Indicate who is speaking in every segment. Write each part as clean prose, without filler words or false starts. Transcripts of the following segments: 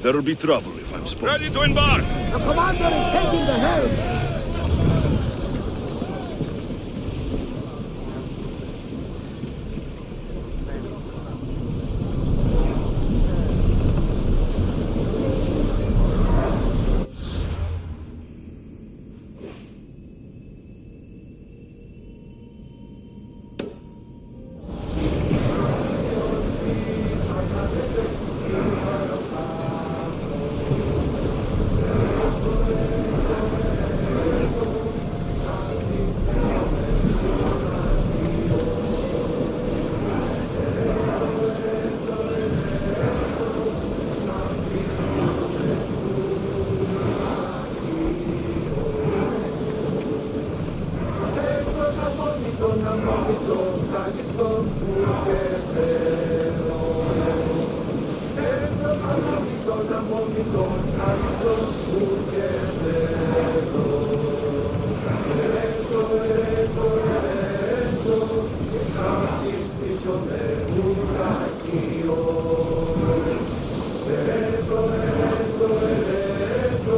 Speaker 1: There'll be trouble if I'm spotted.
Speaker 2: Ready to embark!
Speaker 3: The commander is taking the helm!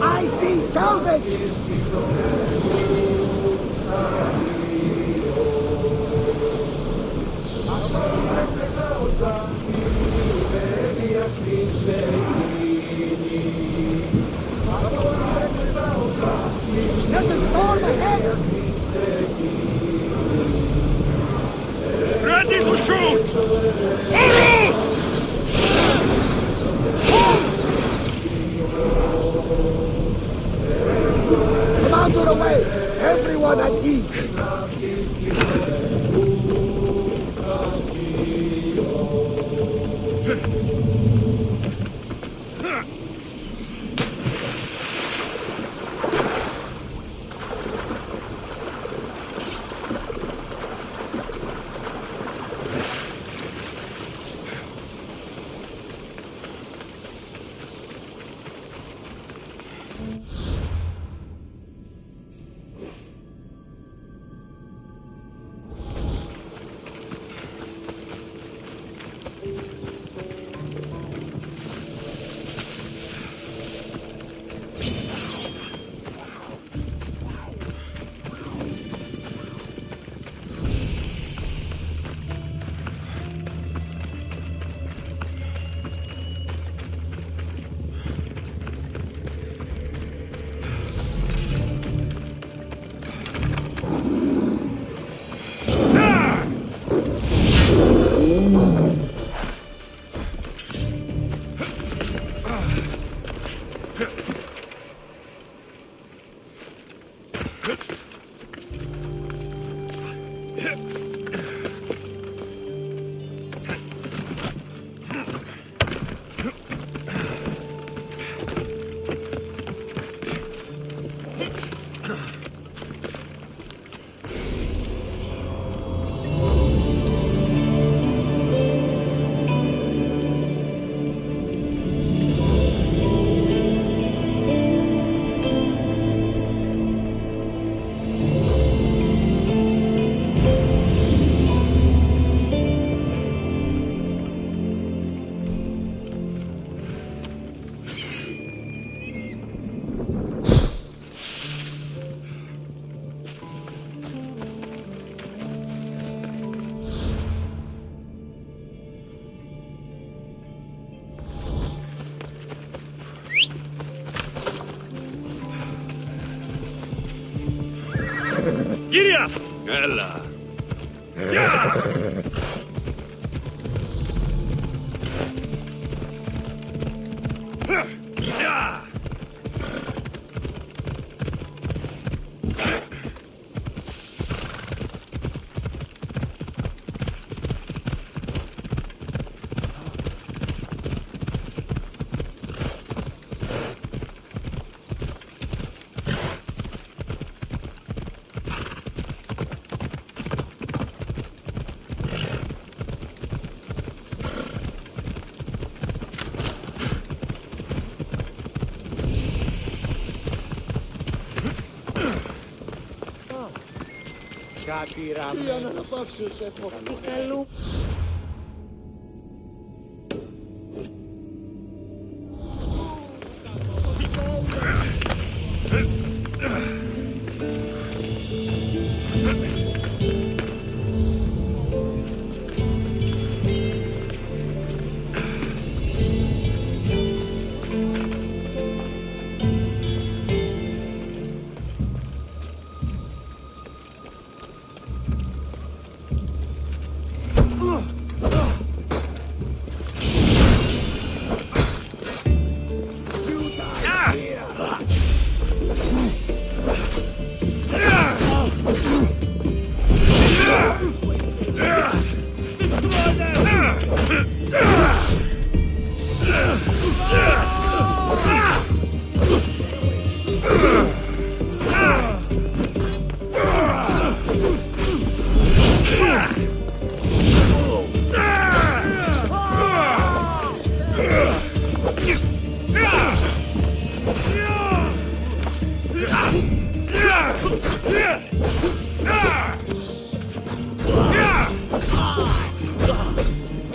Speaker 3: I see salvage! There's a storm ahead!
Speaker 1: Ready to shoot! Arrows!
Speaker 3: Commander away! Everyone at ease!
Speaker 1: Giddy up! Ella! Yeah! Yeah!
Speaker 3: Τι αναπαύσεως έχω.
Speaker 4: Πιχταλού.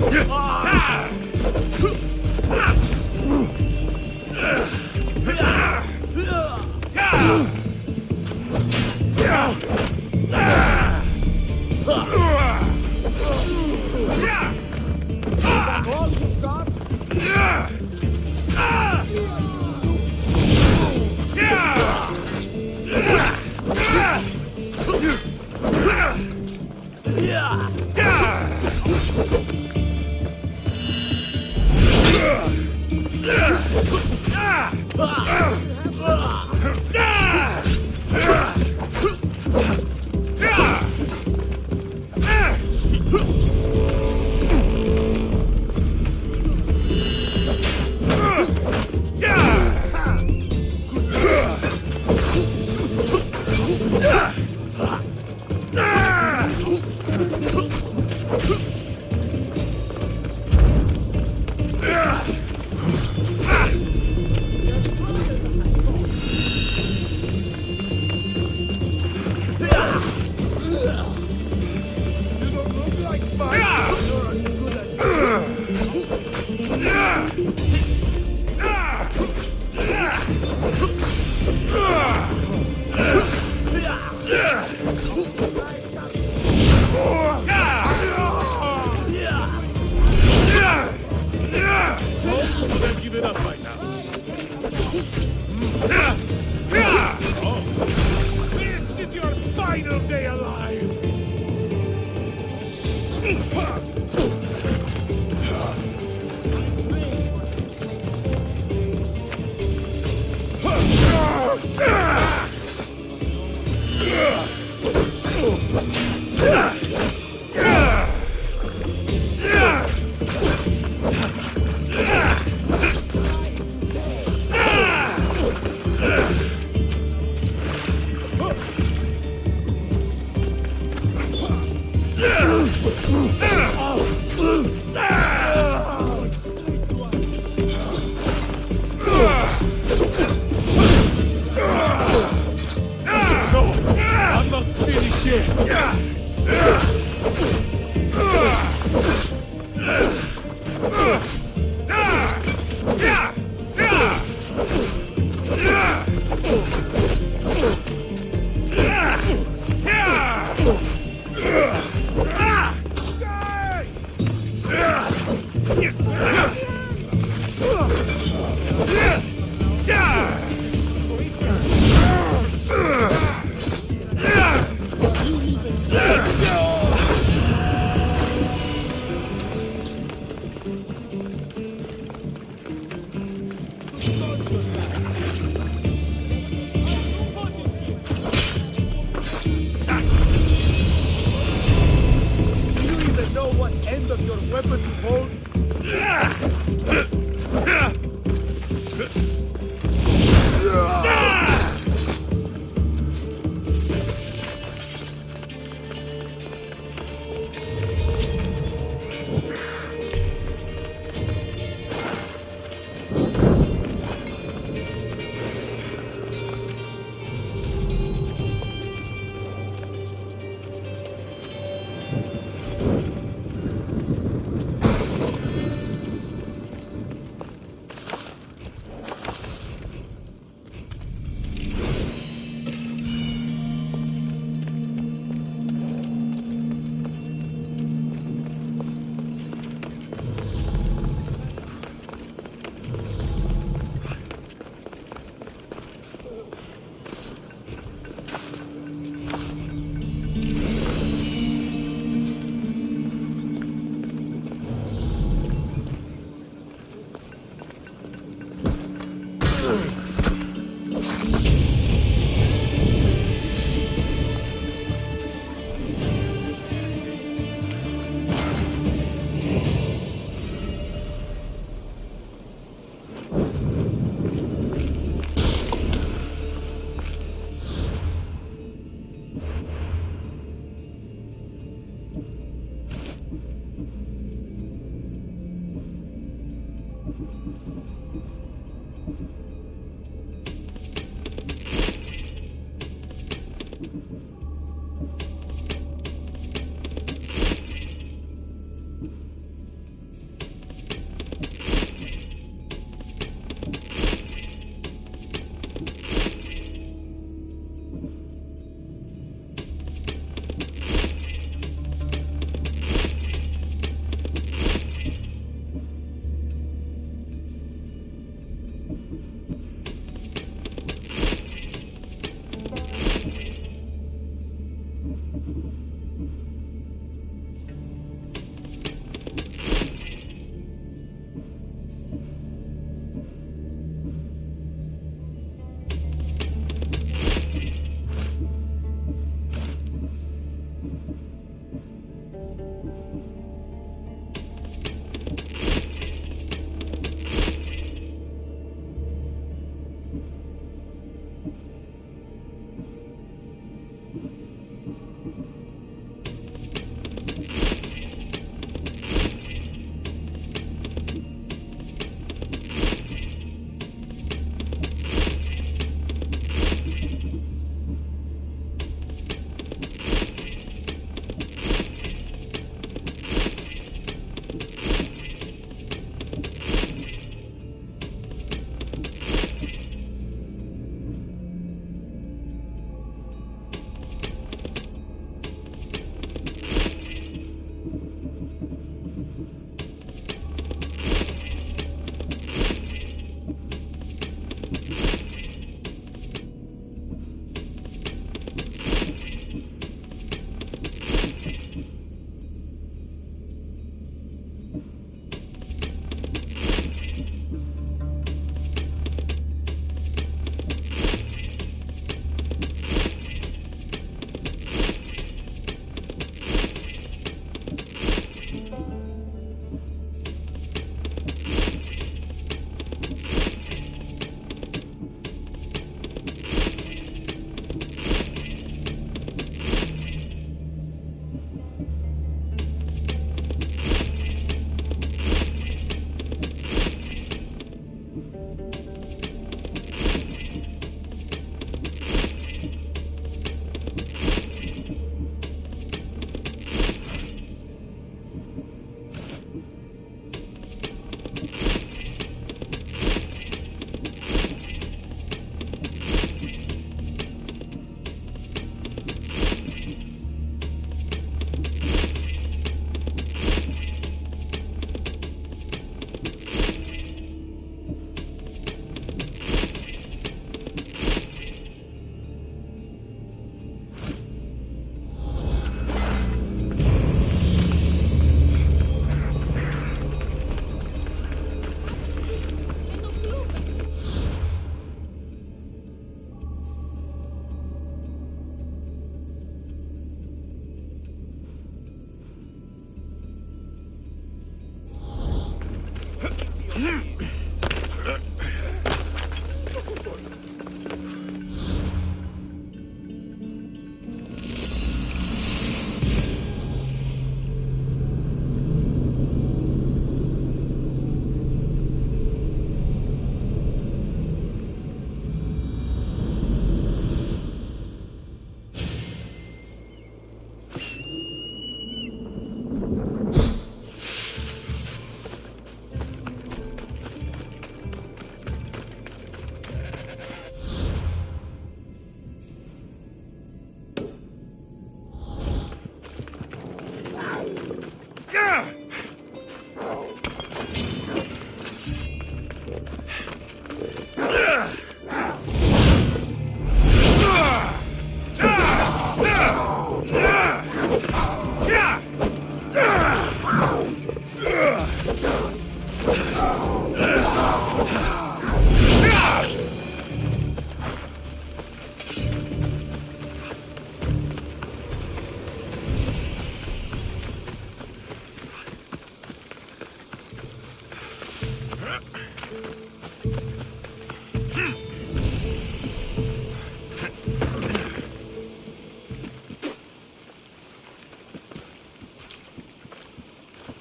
Speaker 3: All you've got?
Speaker 1: Give it up right now. This is your final day alive. I'm not finished yet.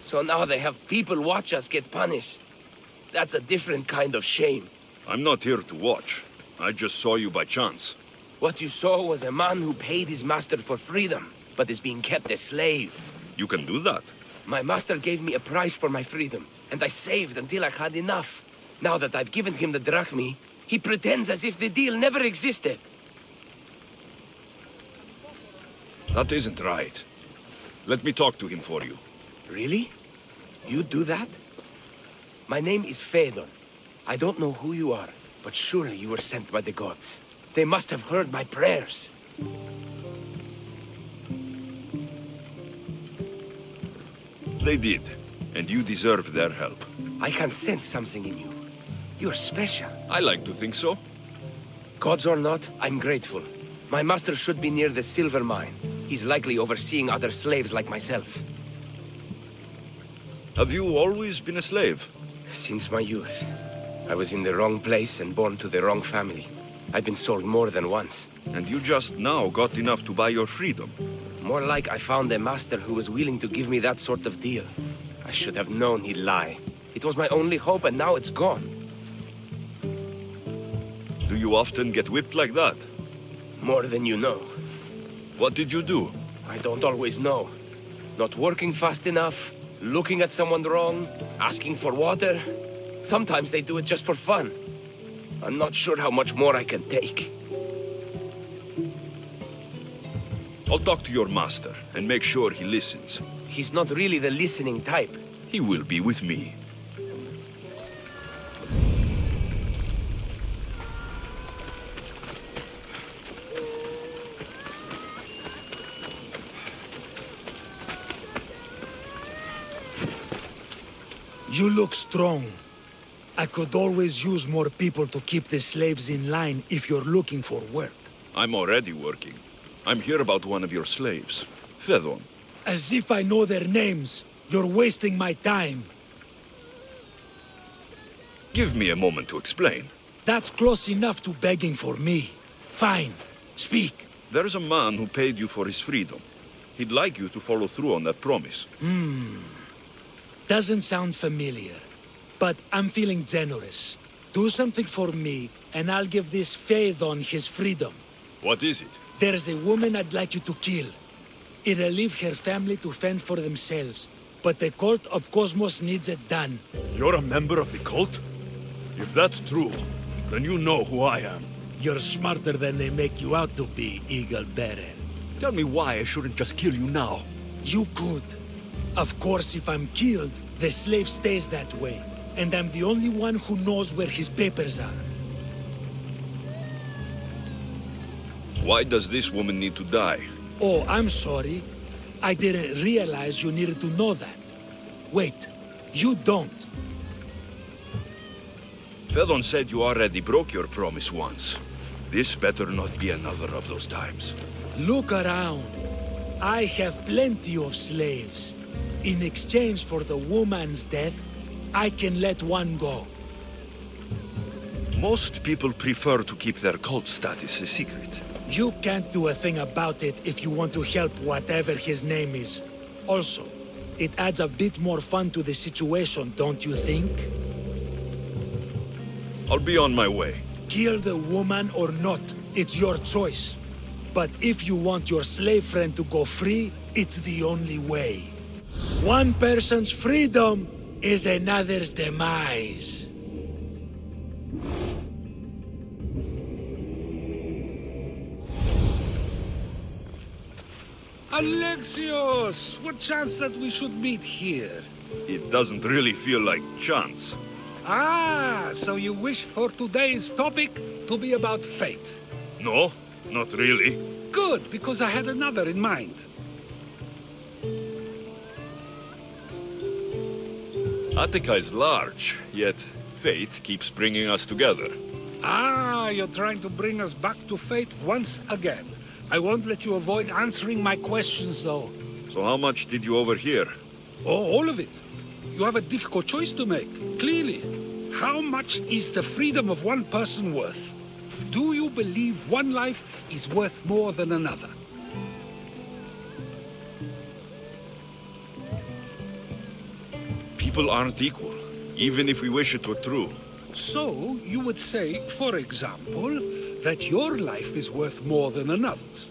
Speaker 2: So now they have people watch us get punished. That's a different kind of shame.
Speaker 4: I'm not here to watch. I just saw you by chance.
Speaker 2: What you saw was a man who paid his master for freedom, but is being kept a slave.
Speaker 4: You can do that?
Speaker 2: My master gave me a price for my freedom, and I saved until I had enough. Now that I've given him the drachmi, he pretends as if the deal never existed.
Speaker 4: That isn't right. Let me talk to him for you.
Speaker 2: Really? You do that? My name is Phaedon. I don't know who you are, but surely you were sent by the gods. They must have heard my prayers.
Speaker 4: They did, and you deserve their help.
Speaker 2: I can sense something in you. You're special.
Speaker 4: I like to think so.
Speaker 2: Gods or not, I'm grateful. My master should be near the silver mine. He's likely overseeing other slaves like myself.
Speaker 4: Have you always been a slave?
Speaker 2: Since my youth. I was in the wrong place and born to the wrong family. I've been sold more than once.
Speaker 4: And you just now got enough to buy your freedom.
Speaker 2: More like I found a master who was willing to give me that sort of deal. I should have known he'd lie. It was my only hope, and now it's gone.
Speaker 4: Do you often get whipped like that?
Speaker 2: More than you know.
Speaker 4: What did you do?
Speaker 2: I don't always know. Not working fast enough, looking at someone wrong, asking for water. Sometimes they do it just for fun. I'm not sure how much more I can take.
Speaker 4: I'll talk to your master and make sure he listens.
Speaker 2: He's not really the listening type.
Speaker 4: He will be with me.
Speaker 5: You look strong. I could always use more people to keep the slaves in line if you're looking for work.
Speaker 4: I'm already working. I'm here about one of your slaves, Phaedon.
Speaker 5: As if I know their names. You're wasting my time.
Speaker 4: Give me a moment to explain.
Speaker 5: That's close enough to begging for me. Fine. Speak.
Speaker 4: There's a man who paid you for his freedom. He'd like you to follow through on that promise.
Speaker 5: Doesn't sound familiar. But I'm feeling generous. Do something for me, and I'll give this Phaedon his freedom.
Speaker 4: What is it?
Speaker 5: There's a woman I'd like you to kill. It'll leave her family to fend for themselves. But the cult of Cosmos needs it done.
Speaker 4: You're a member of the cult? If that's true, then you know who I am.
Speaker 5: You're smarter than they make you out to be, Eagle Bearer.
Speaker 4: Tell me why I shouldn't just kill you now.
Speaker 5: You could. Of course, if I'm killed, the slave stays that way. And I'm the only one who knows where his papers are.
Speaker 4: Why does this woman need to die?
Speaker 5: Oh, I'm sorry. I didn't realize you needed to know that. Wait, you don't.
Speaker 4: Phaedon said you already broke your promise once. This better not be another of those times.
Speaker 5: Look around. I have plenty of slaves. In exchange for the woman's death, I can let one go.
Speaker 4: Most people prefer to keep their cult status a secret.
Speaker 5: You can't do a thing about it if you want to help whatever his name is. Also, it adds a bit more fun to the situation, don't you think?
Speaker 4: I'll be on my way.
Speaker 5: Kill the woman or not, it's your choice. But if you want your slave friend to go free, it's the only way. One person's freedom is another's demise.
Speaker 1: Alexios! What chance that we should meet here?
Speaker 4: It doesn't really feel like chance.
Speaker 1: Ah, so you wish for today's topic to be about fate.
Speaker 4: No, not really.
Speaker 1: Good, because I had another in mind.
Speaker 4: Attica is large, yet fate keeps bringing us together.
Speaker 1: Ah, you're trying to bring us back to fate once again. I won't let you avoid answering my questions, though.
Speaker 4: So how much did you overhear?
Speaker 1: Oh, all of it. You have a difficult choice to make, clearly. How much is the freedom of one person worth? Do you believe one life is worth more than another?
Speaker 4: People aren't equal, even if we wish it were true.
Speaker 1: So, you would say, for example, that your life is worth more than another's.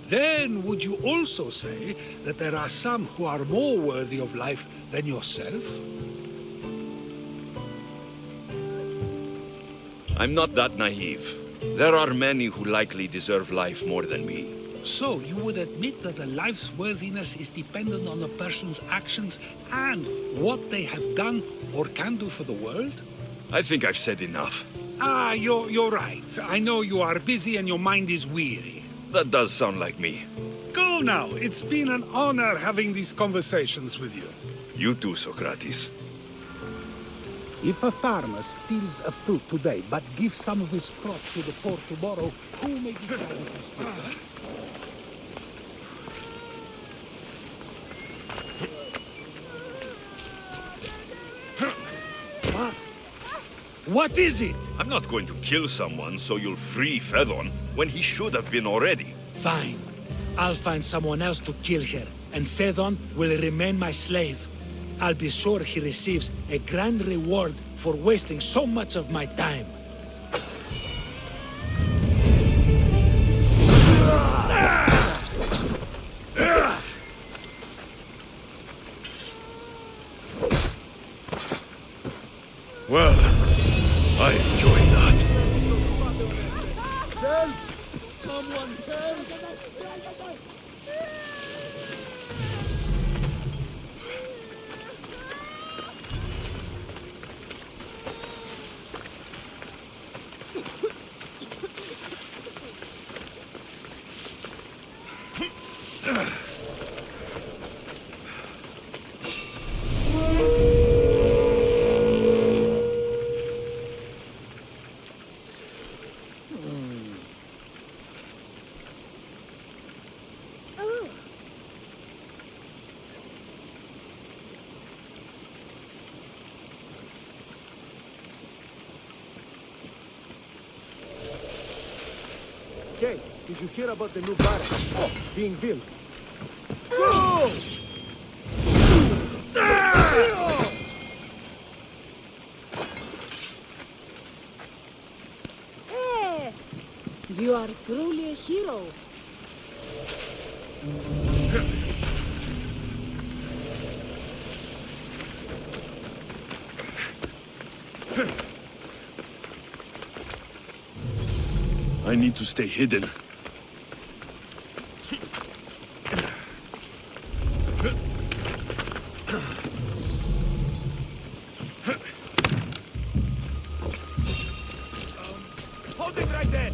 Speaker 1: Then, would you also say that there are some who are more worthy of life than yourself?
Speaker 4: I'm not that naive. There are many who likely deserve life more than me.
Speaker 1: So, you would admit that a life's worthiness is dependent on a person's actions and what they have done or can do for the world?
Speaker 4: I think I've said enough.
Speaker 1: Ah, you're right. I know you are busy and your mind is weary.
Speaker 4: That does sound like me.
Speaker 1: Go now. It's been an honor having these conversations with you.
Speaker 4: You too, Socrates.
Speaker 3: If a farmer steals a fruit today, but gives some of his crop to the poor tomorrow, who may decide if he's better?
Speaker 5: What is it?
Speaker 4: I'm not going to kill someone so you'll free Fedon when he should have been already.
Speaker 5: Fine. I'll find someone else to kill her, and Fedon will remain my slave. I'll be sure he receives a grand reward for wasting so much of my time.
Speaker 4: Well, I enjoyed that.
Speaker 3: Help! Someone help! Jay, did you hear about the new barracks being built? Go!
Speaker 6: Hey! You are truly a hero.
Speaker 4: I need to stay hidden.
Speaker 2: Hold it right there!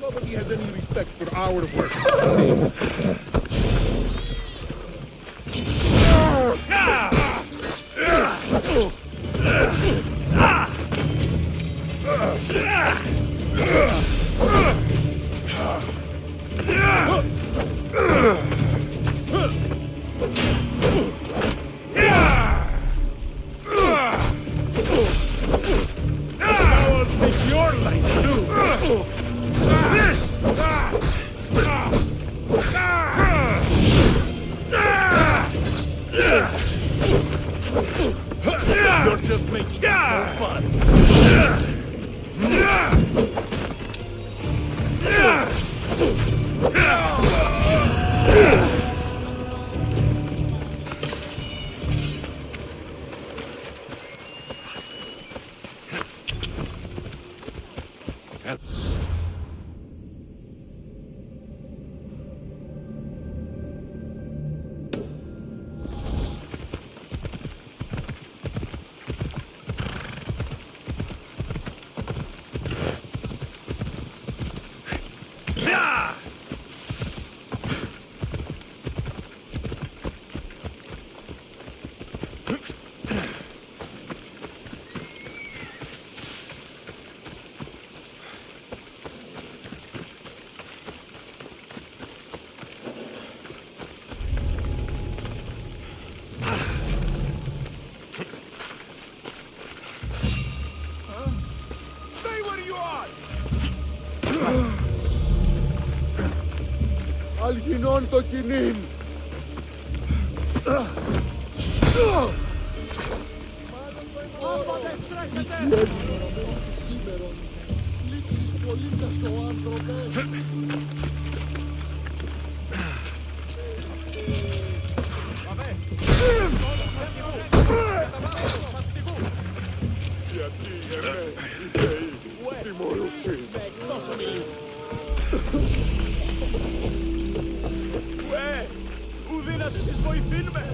Speaker 7: Nobody has any respect for our work. It's your life, too. You're just making it more fun. Αλγινών το κοινήν! Λήξεις πολίτες ο άνθρωπε! Γιατί εμέ, οι θεοί, τιμωρούσιν! Δώσε με λίγο! Ουδύνατε τις βοηθήνουμε!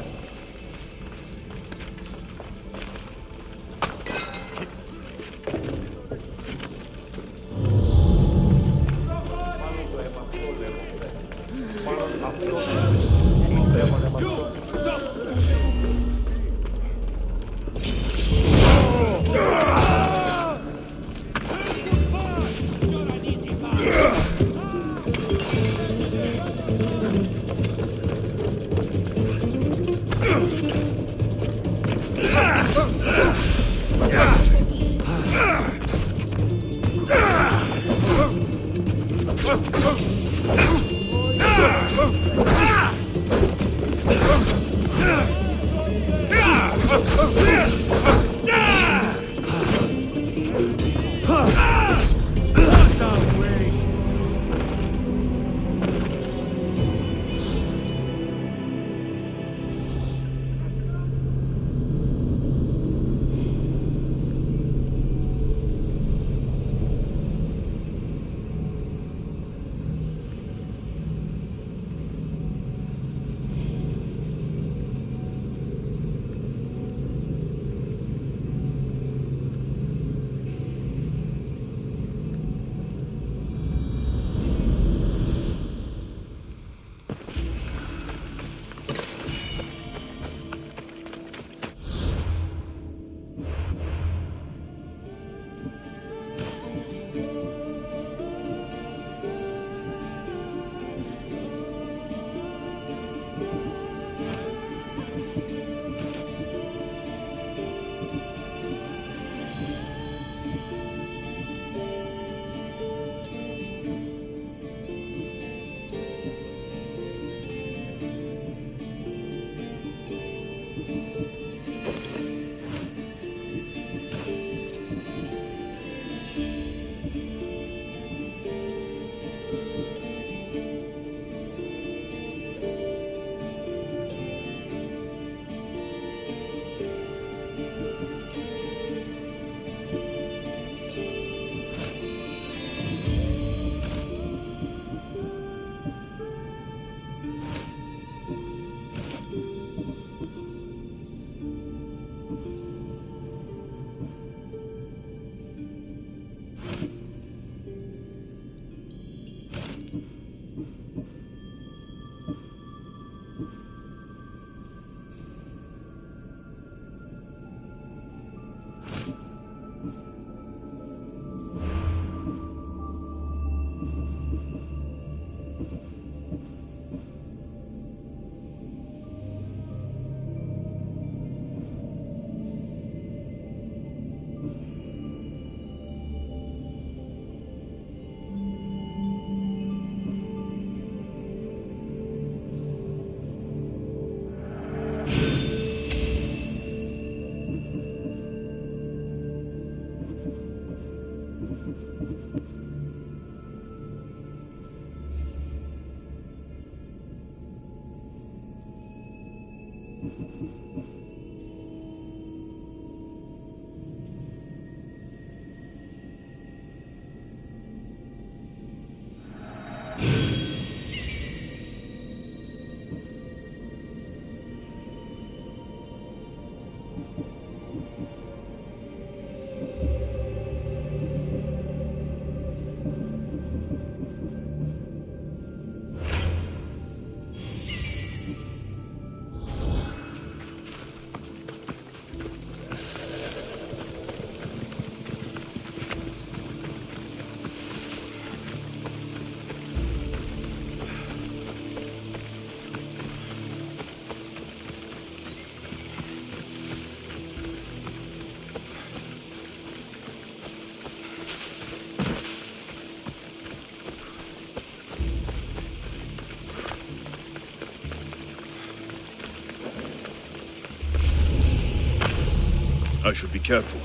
Speaker 4: I should be careful.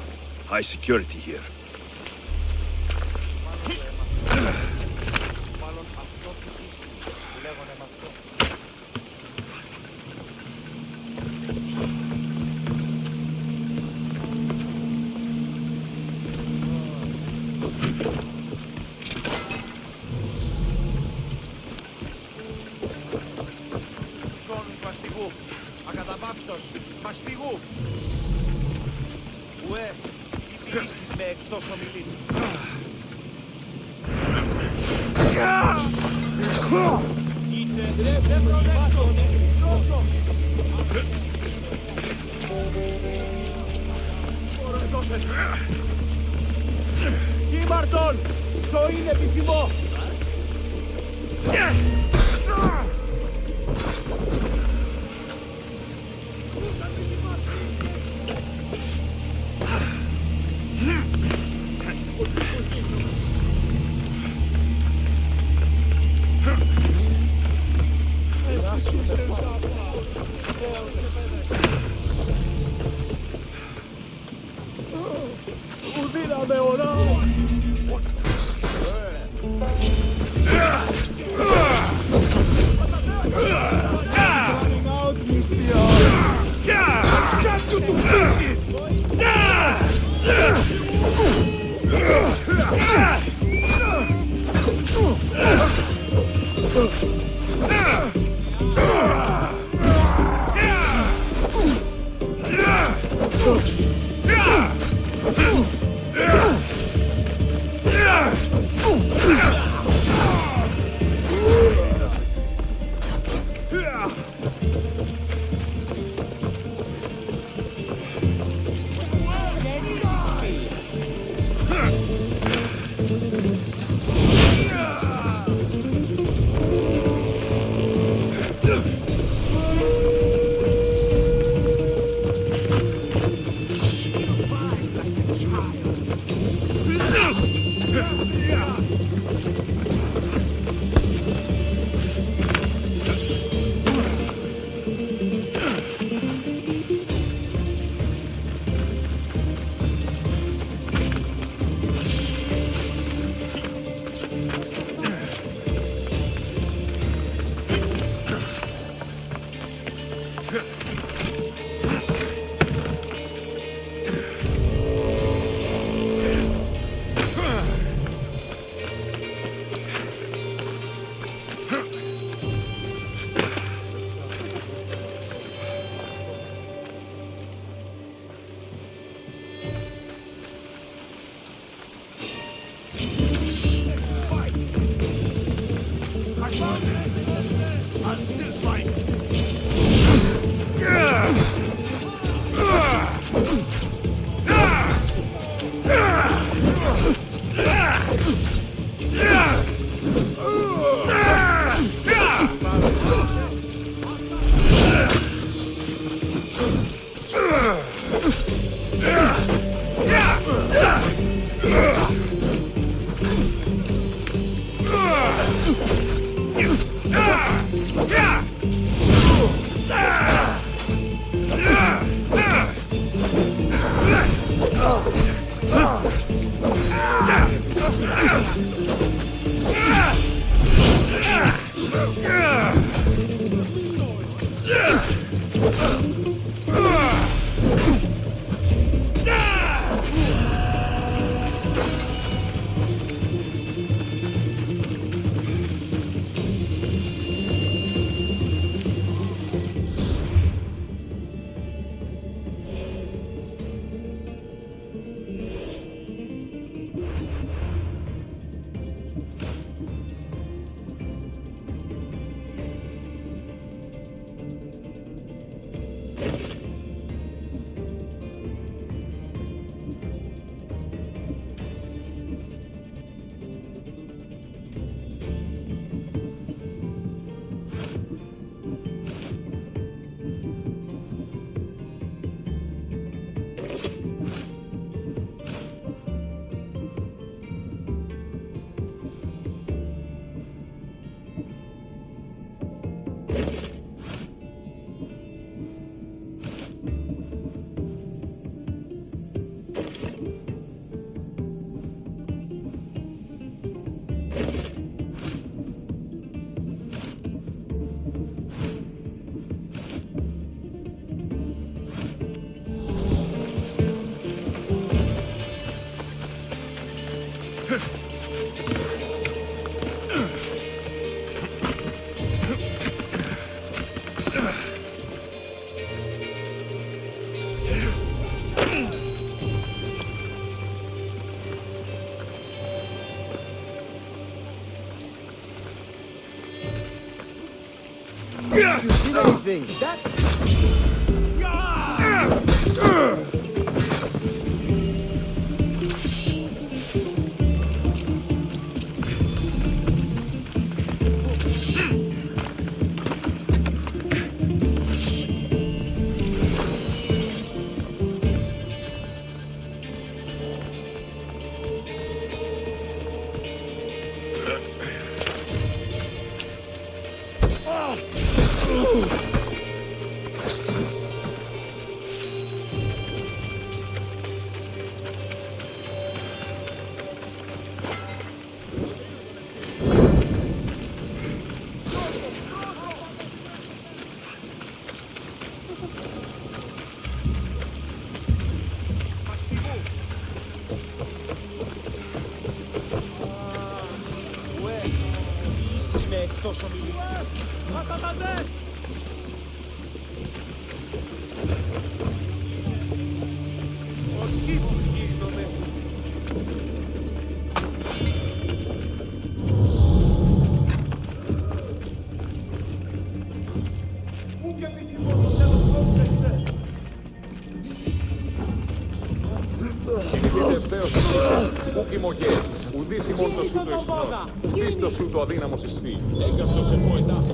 Speaker 4: High security here.
Speaker 8: Σώνους μαστιγού. Ακαταπαύστος. Μαστιγού. Ουε, οι ποιήσεις με εκτός ομιλή. Είτε δεν προνέξω, τόσο. Κίμαρτον, ζωή επιθυμώ. Σου δίναμε ορά. Running out, Mr. Just to pieces. You see anything? That...
Speaker 9: Δίστο σου το αδύναμο συστή. Έγκαστο σε ποετά.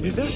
Speaker 5: Is this?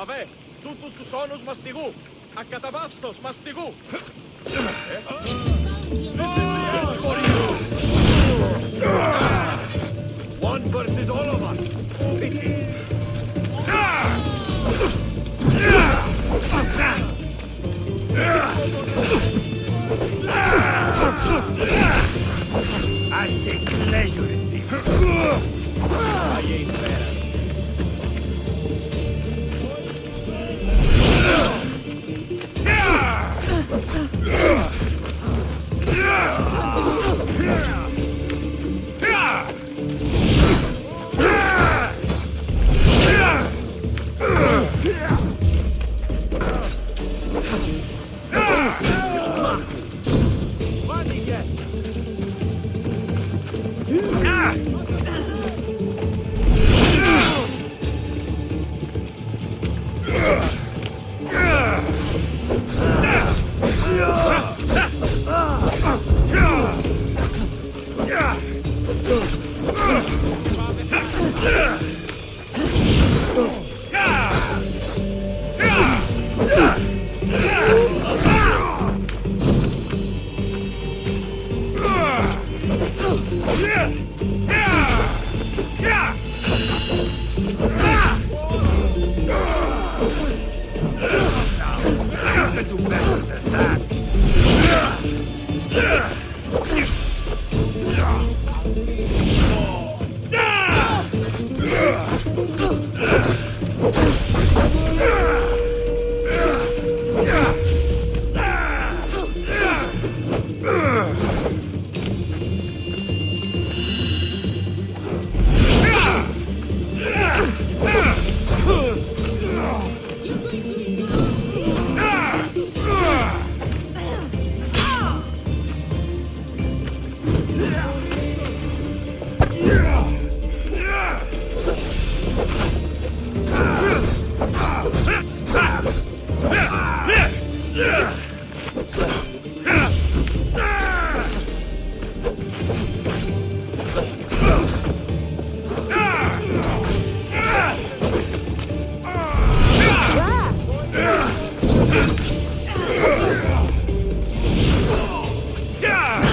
Speaker 9: Αβέ, τούτους τους όνους μαστιγού. Ακαταβάυστος μαστιγού. One versus all of us.
Speaker 5: I take pleasure in this. Yeah!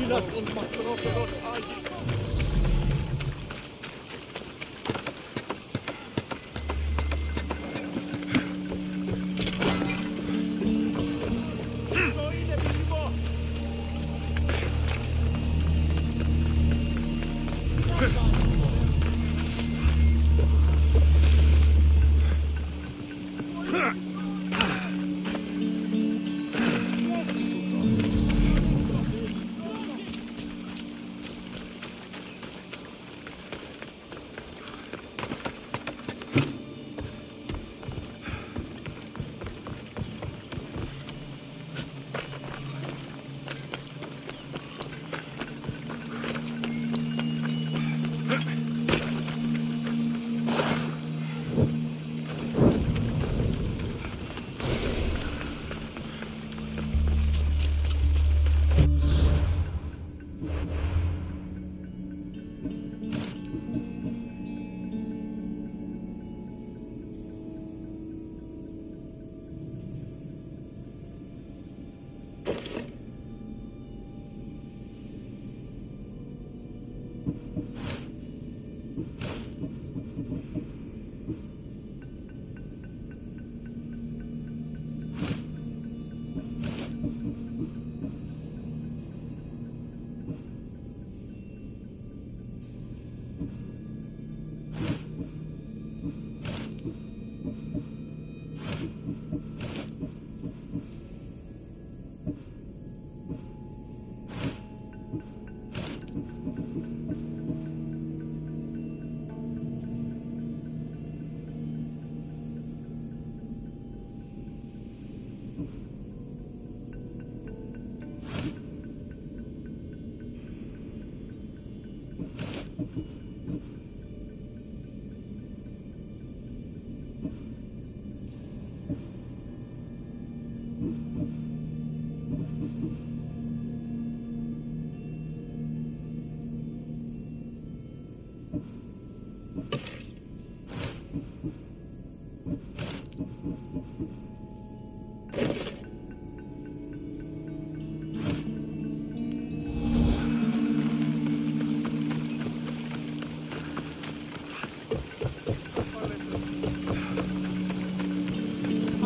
Speaker 7: δυνατόν μακρότερος Άγιος.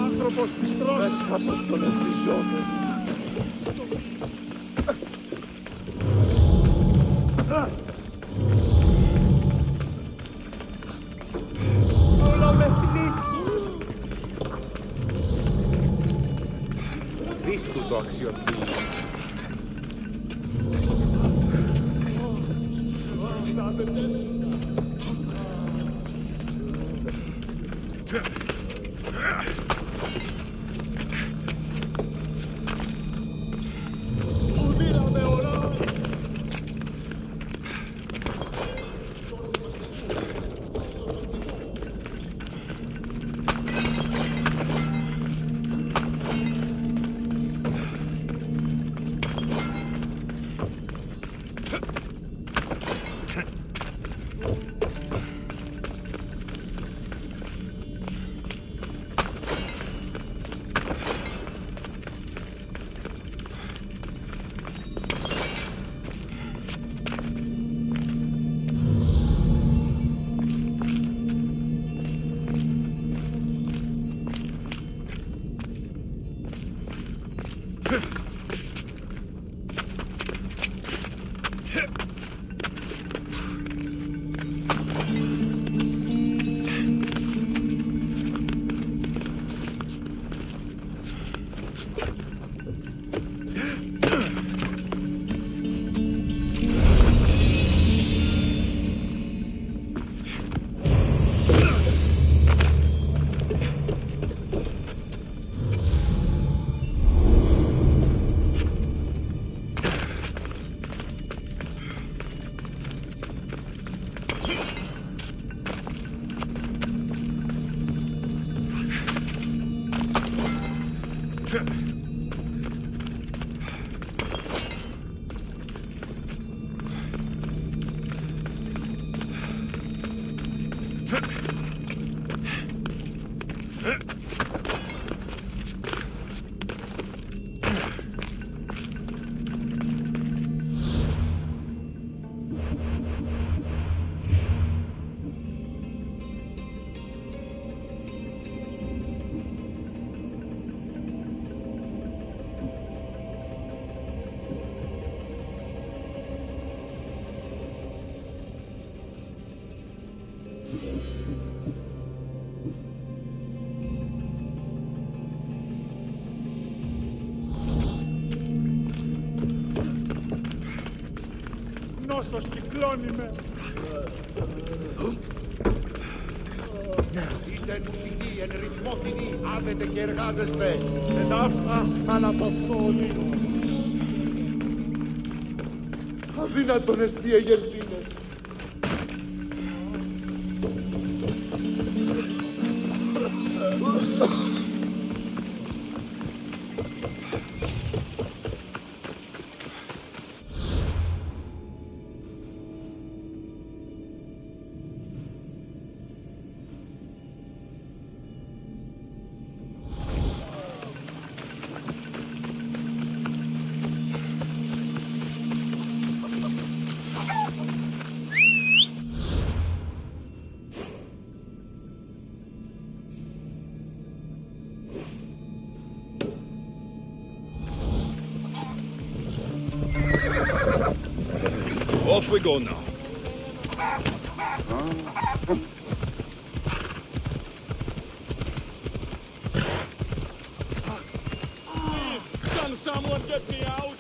Speaker 7: Άνθρωπος πιστρός. Μέσα από τον εμπριζόμενο. Όλο με πνίσκει.
Speaker 9: Δεις του το αξιοποιεί.
Speaker 7: νόσος κυκλώνει με. Είτε νουσινή, εν ρυθμότινη, άδετε και εργάζεστε. Εν αυτά αναπαυτώνει. Αδύνατον εστί εγερθήνε.
Speaker 4: Off we go now.
Speaker 7: Please, can someone get me out?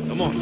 Speaker 4: Come on.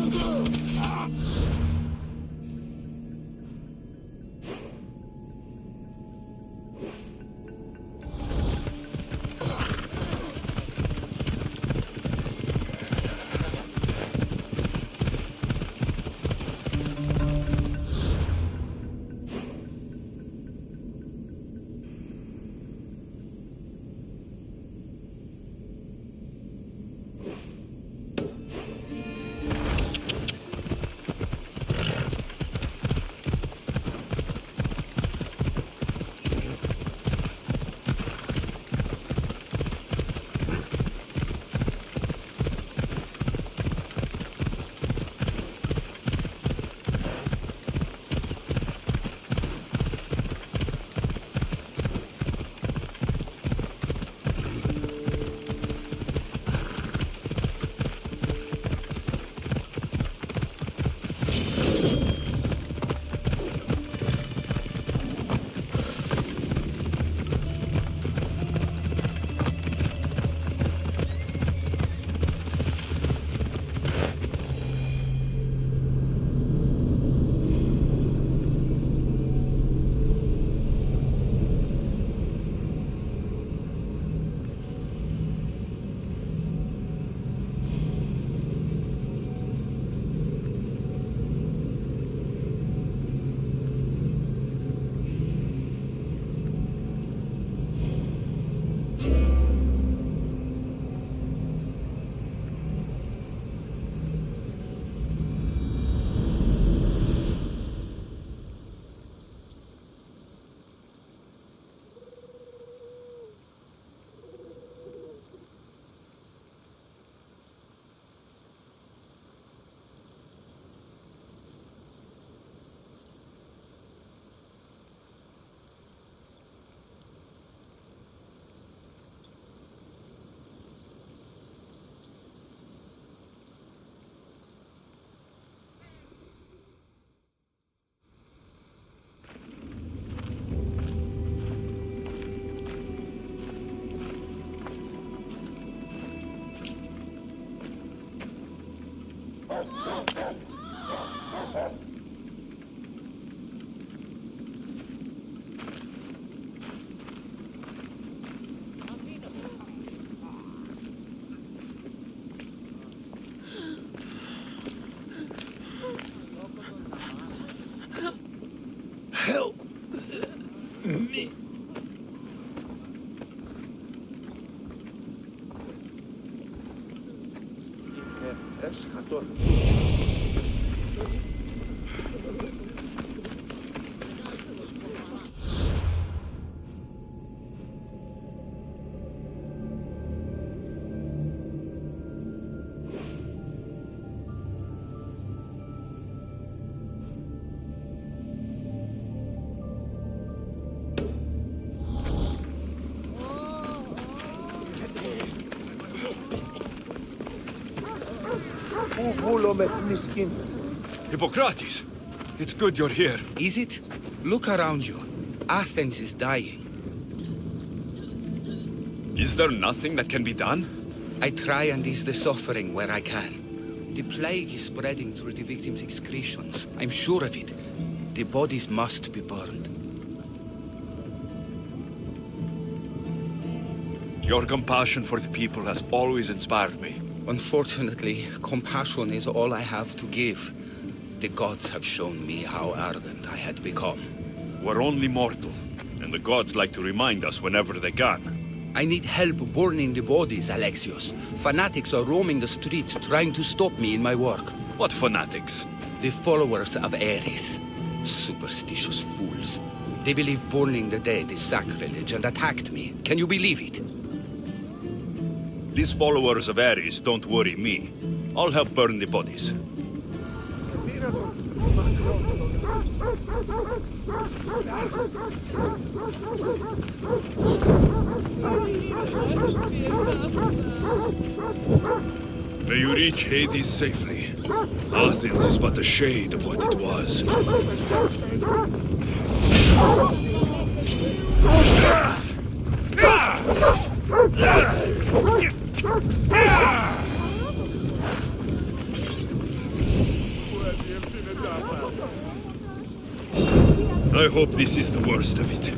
Speaker 5: Help me.
Speaker 7: Έσχατον.
Speaker 4: Hippocrates, it's good you're here.
Speaker 10: Is it? Look around you. Athens is dying.
Speaker 4: Is there nothing that can be done?
Speaker 10: I try and ease the suffering where I can. The plague is spreading through the victims' excretions. I'm sure of it. The bodies must be burned.
Speaker 4: Your compassion for the people has always inspired me.
Speaker 10: Unfortunately, compassion is all I have to give. The gods have shown me how arrogant I had become.
Speaker 4: We're only mortal, and the gods like to remind us whenever they can.
Speaker 10: I need help burning the bodies, Alexios. Fanatics are roaming the streets trying to stop me in my work.
Speaker 4: What fanatics?
Speaker 10: The followers of Ares. Superstitious fools. They believe burning the dead is sacrilege and attacked me. Can you believe it?
Speaker 4: These followers of Ares don't worry me. I'll help burn the bodies. May you reach Hades safely. Athens is but a shade of what it was. I hope this is the worst of it.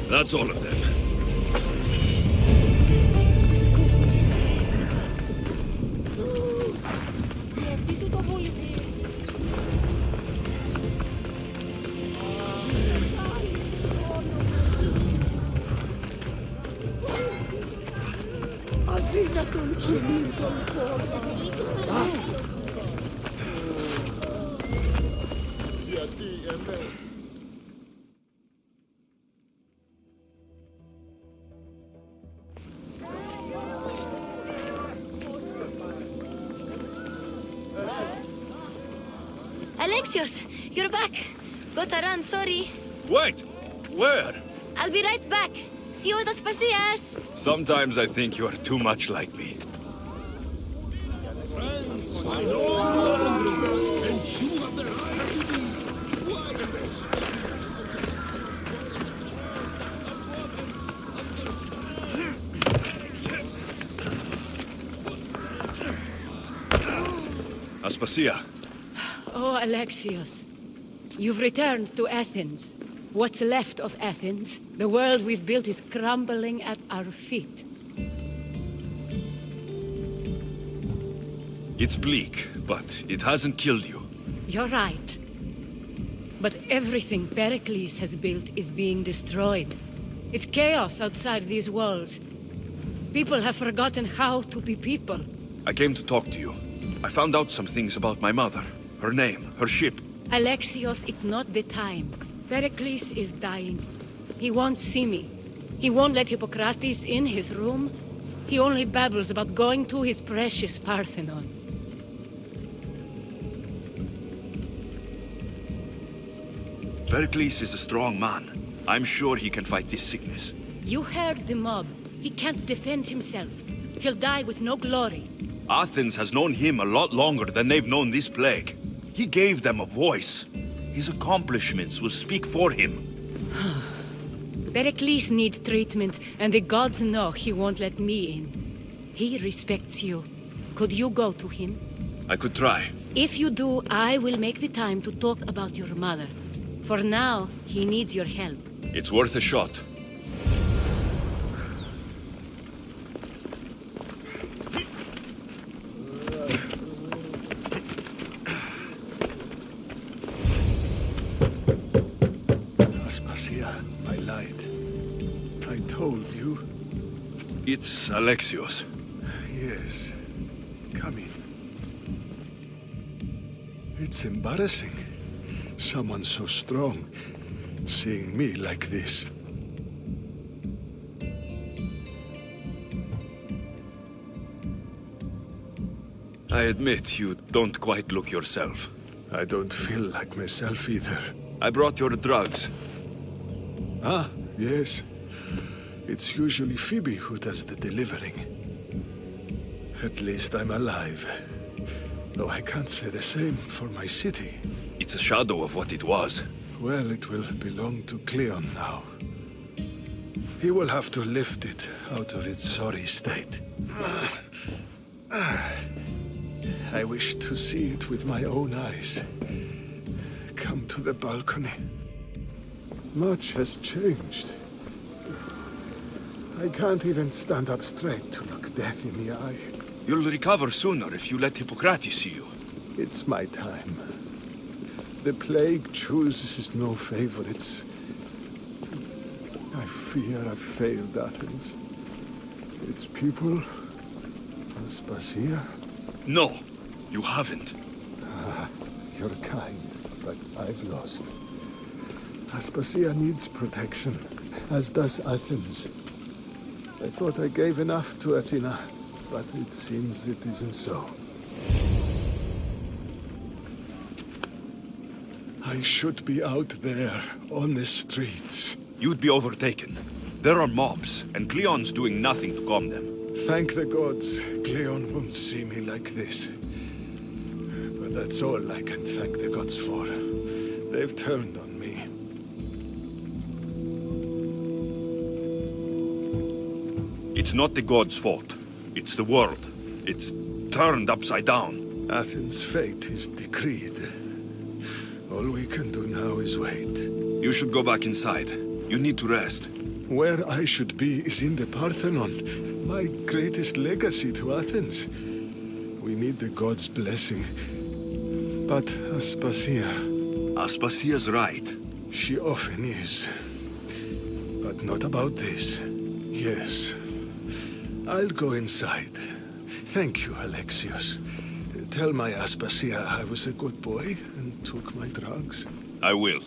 Speaker 4: That's all of them.
Speaker 6: Alexios, you're back. Gotta run, sorry.
Speaker 4: Wait! Where?
Speaker 6: I'll be right back. See you at Aspasias.
Speaker 4: Sometimes I think you are too much like me. Aspasia.
Speaker 11: Oh, Alexios. You've returned to Athens. What's left of Athens? The world we've built is crumbling at our feet.
Speaker 4: It's bleak, but it hasn't killed you.
Speaker 11: You're right. But everything Pericles has built is being destroyed. It's chaos outside these walls. People have forgotten how to be people.
Speaker 4: I came to talk to you. I found out some things about my mother. Her name, her ship.
Speaker 11: Alexios, it's not the time. Pericles is dying. He won't see me. He won't let Hippocrates in his room. He only babbles about going to his precious Parthenon.
Speaker 4: Pericles is a strong man. I'm sure he can fight this sickness.
Speaker 11: You heard the mob. He can't defend himself. He'll die with no glory.
Speaker 4: Athens has known him a lot longer than they've known this plague. He gave them a voice. His accomplishments will speak for him.
Speaker 11: Pericles needs treatment, and the gods know he won't let me in. He respects you. Could you go to him?
Speaker 4: I could try.
Speaker 11: If you do, I will make the time to talk about your mother. For now, he needs your help.
Speaker 4: It's worth a shot.
Speaker 1: Aspasia, I lied. I told you.
Speaker 4: It's Alexios.
Speaker 1: Yes. Come in. It's embarrassing. Someone so strong, seeing me like this.
Speaker 4: I admit you don't quite look yourself.
Speaker 1: I don't feel like myself either.
Speaker 4: I brought your drugs.
Speaker 1: Ah, yes. It's usually Phoebe who does the delivering. At least I'm alive. Though I can't say the same for my city.
Speaker 4: It's a shadow of what it was.
Speaker 1: Well, it will belong to Cleon now. He will have to lift it out of its sorry state. I wish to see it with my own eyes. Come to the balcony. Much has changed. I can't even stand up straight to look death in the eye.
Speaker 4: You'll recover sooner if you let Hippocrates see you.
Speaker 1: It's my time. The plague chooses no favorites. I fear I've failed Athens. Its people, Aspasia.
Speaker 4: No, you haven't.
Speaker 1: Ah, you're kind, but I've lost. Aspasia needs protection, as does Athens. I thought I gave enough to Athena, but it seems it isn't so. I should be out there, on the streets.
Speaker 4: You'd be overtaken. There are mobs, and Cleon's doing nothing to calm them.
Speaker 1: Thank the gods, Cleon won't see me like this. But that's all I can thank the gods for. They've turned on me.
Speaker 4: It's not the gods' fault. It's the world. It's turned upside down.
Speaker 1: Athens' fate is decreed. All we can do now is wait.
Speaker 4: You should go back inside. You need to rest.
Speaker 1: Where I should be is in the Parthenon, my greatest legacy to Athens. We need the gods' blessing. But Aspasia...
Speaker 4: Aspasia's right.
Speaker 1: She often is. But not about this. Yes. I'll go inside. Thank you, Alexios. Tell my Aspasia I was a good boy and took my drugs.
Speaker 4: I will.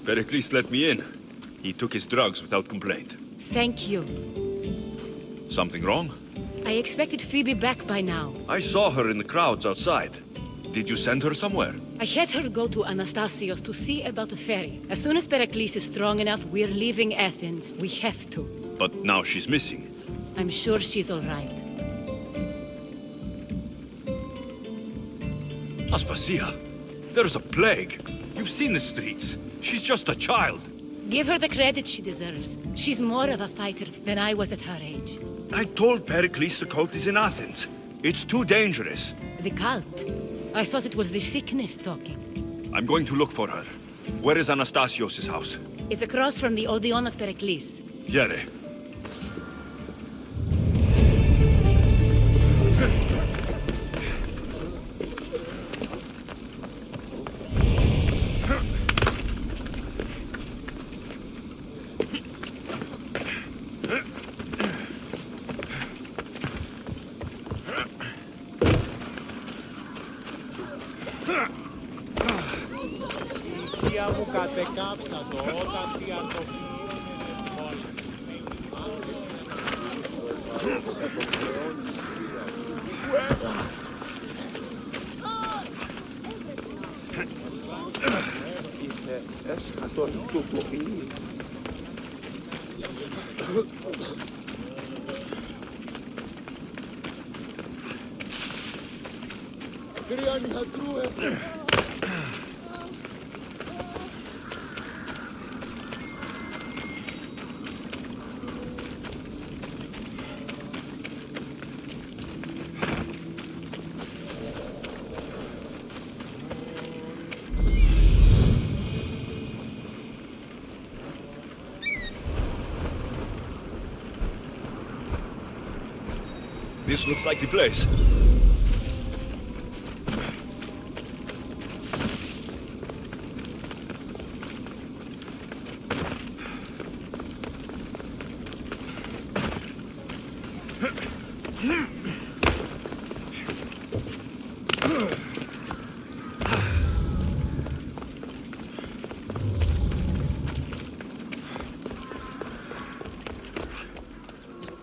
Speaker 4: Pericles let me in. He took his drugs without complaint.
Speaker 11: Thank you.
Speaker 4: Something wrong?
Speaker 11: I expected Phoebe back by now.
Speaker 4: I saw her in the crowds outside. Did you send her somewhere?
Speaker 11: I had her go to Anastasios to see about a ferry. As soon as Pericles is strong enough, we're leaving Athens. We have to.
Speaker 4: But now she's missing.
Speaker 11: I'm sure she's all right.
Speaker 4: Aspasia, there's a plague. You've seen the streets. She's just a child.
Speaker 11: Give her the credit she deserves. She's more of a fighter than I was at her age.
Speaker 4: I told Pericles the cult is in Athens. It's too dangerous.
Speaker 11: The cult? I thought it was the sickness talking.
Speaker 4: I'm going to look for her. Where is Anastasios' house?
Speaker 11: It's across from the Odeon of Pericles.
Speaker 4: Yere.
Speaker 7: μου κατεκάψα το όταν τι
Speaker 9: Έσχατο του πολύ.
Speaker 4: This looks like the place.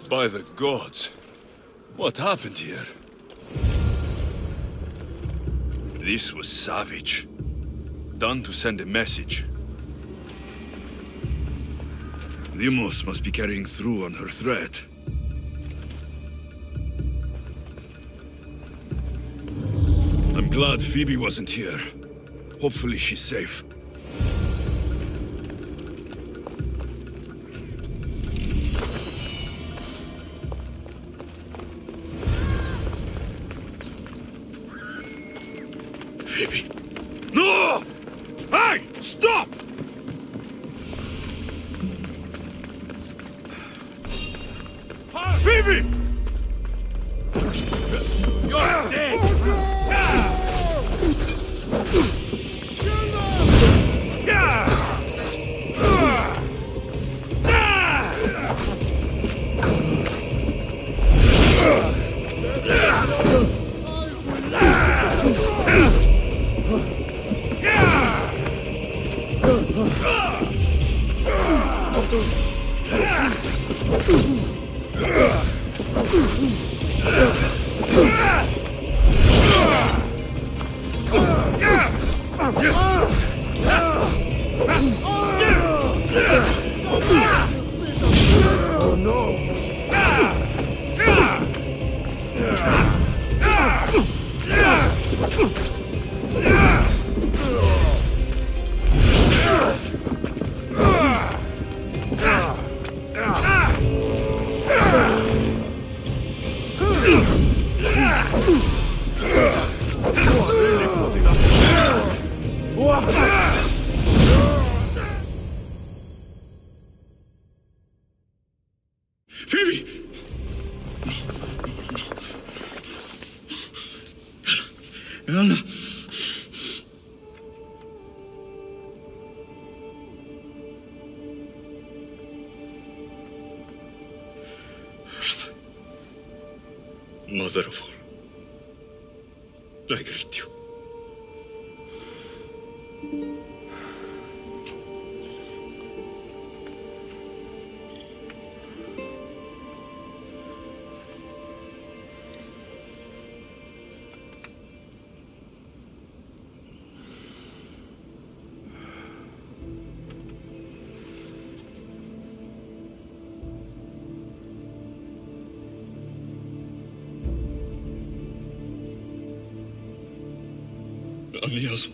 Speaker 4: By the gods. What happened here? This was savage. Done to send a message. Limos must be carrying through on her threat. I'm glad Phoebe wasn't here. Hopefully she's safe. Phoebe. No! Hey! Stop! Phoebe! You're dead! Oh no! Phoebe! Anna! Mother of all, I greet you.
Speaker 12: Anias.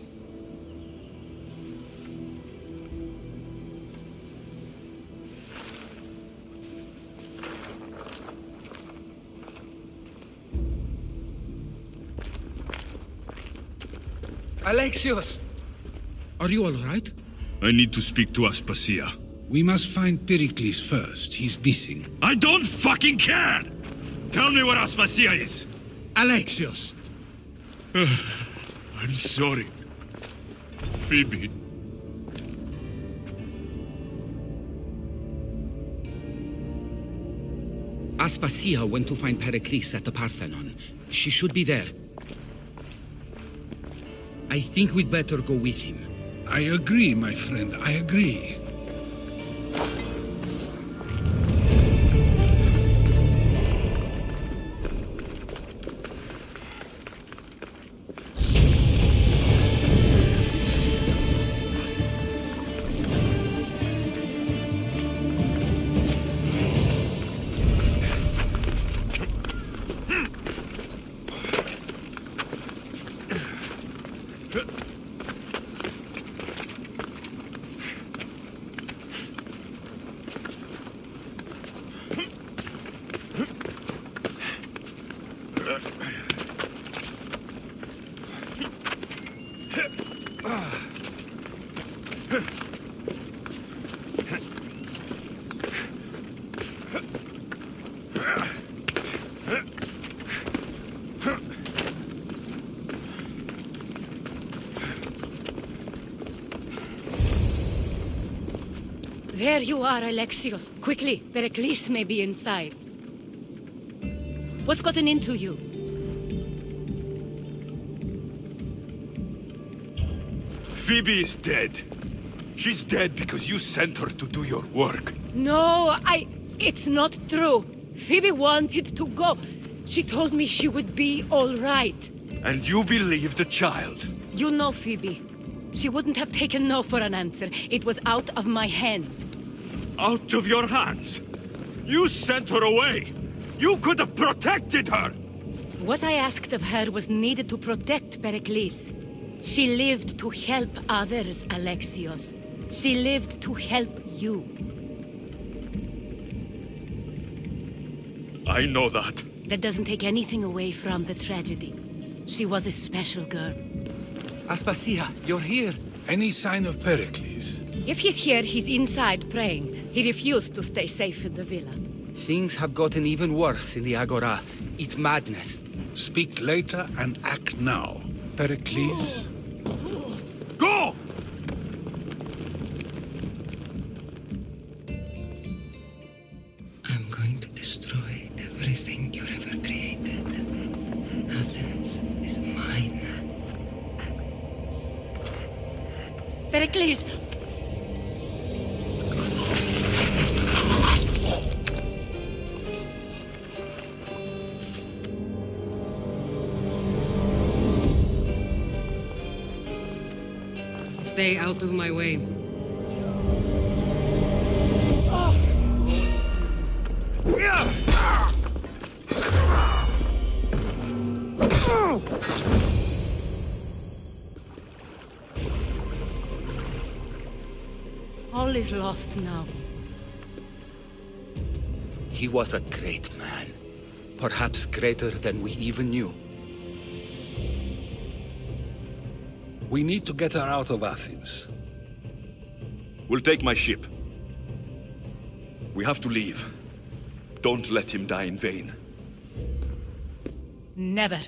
Speaker 10: Alexios! Are you all right?
Speaker 4: I need to speak to Aspasia.
Speaker 1: We must find Pericles first. He's missing.
Speaker 4: I don't fucking care! Tell me where Aspasia is!
Speaker 5: Alexios!
Speaker 4: I'm sorry. Phoebe.
Speaker 10: Aspasia went to find Pericles at the Parthenon. She should be there. I think we'd better go with him.
Speaker 1: I agree, my friend. I agree.
Speaker 11: There you are, Alexios. Quickly, Pericles may be inside. What's gotten into you?
Speaker 4: Phoebe is dead. She's dead because you sent her to do your work.
Speaker 11: No, It's not true. Phoebe wanted to go. She told me she would be all right.
Speaker 4: And you believe the child?
Speaker 11: You know Phoebe. She wouldn't have taken no for an answer. It was out of my hands.
Speaker 4: Out of your hands? You sent her away! You could have protected her!
Speaker 11: What I asked of her was needed to protect Pericles. She lived to help others, Alexios. She lived to help you.
Speaker 4: I know that.
Speaker 11: That doesn't take anything away from the tragedy. She was a special girl.
Speaker 10: Aspasia, you're here.
Speaker 1: Any sign of Pericles?
Speaker 11: If he's here, he's inside praying. He refused to stay safe in the villa.
Speaker 10: Things have gotten even worse in the Agora. It's madness.
Speaker 1: Speak later and act now. Pericles?
Speaker 4: Go!
Speaker 13: I'm going to destroy everything you ever created. Athens is mine.
Speaker 11: Pericles!
Speaker 13: Stay out of my way.
Speaker 11: All is lost now.
Speaker 10: He was a great man. Perhaps greater than we even knew.
Speaker 1: We need to get her out of Athens.
Speaker 4: We'll take my ship. We have to leave. Don't let him die in vain.
Speaker 11: Never.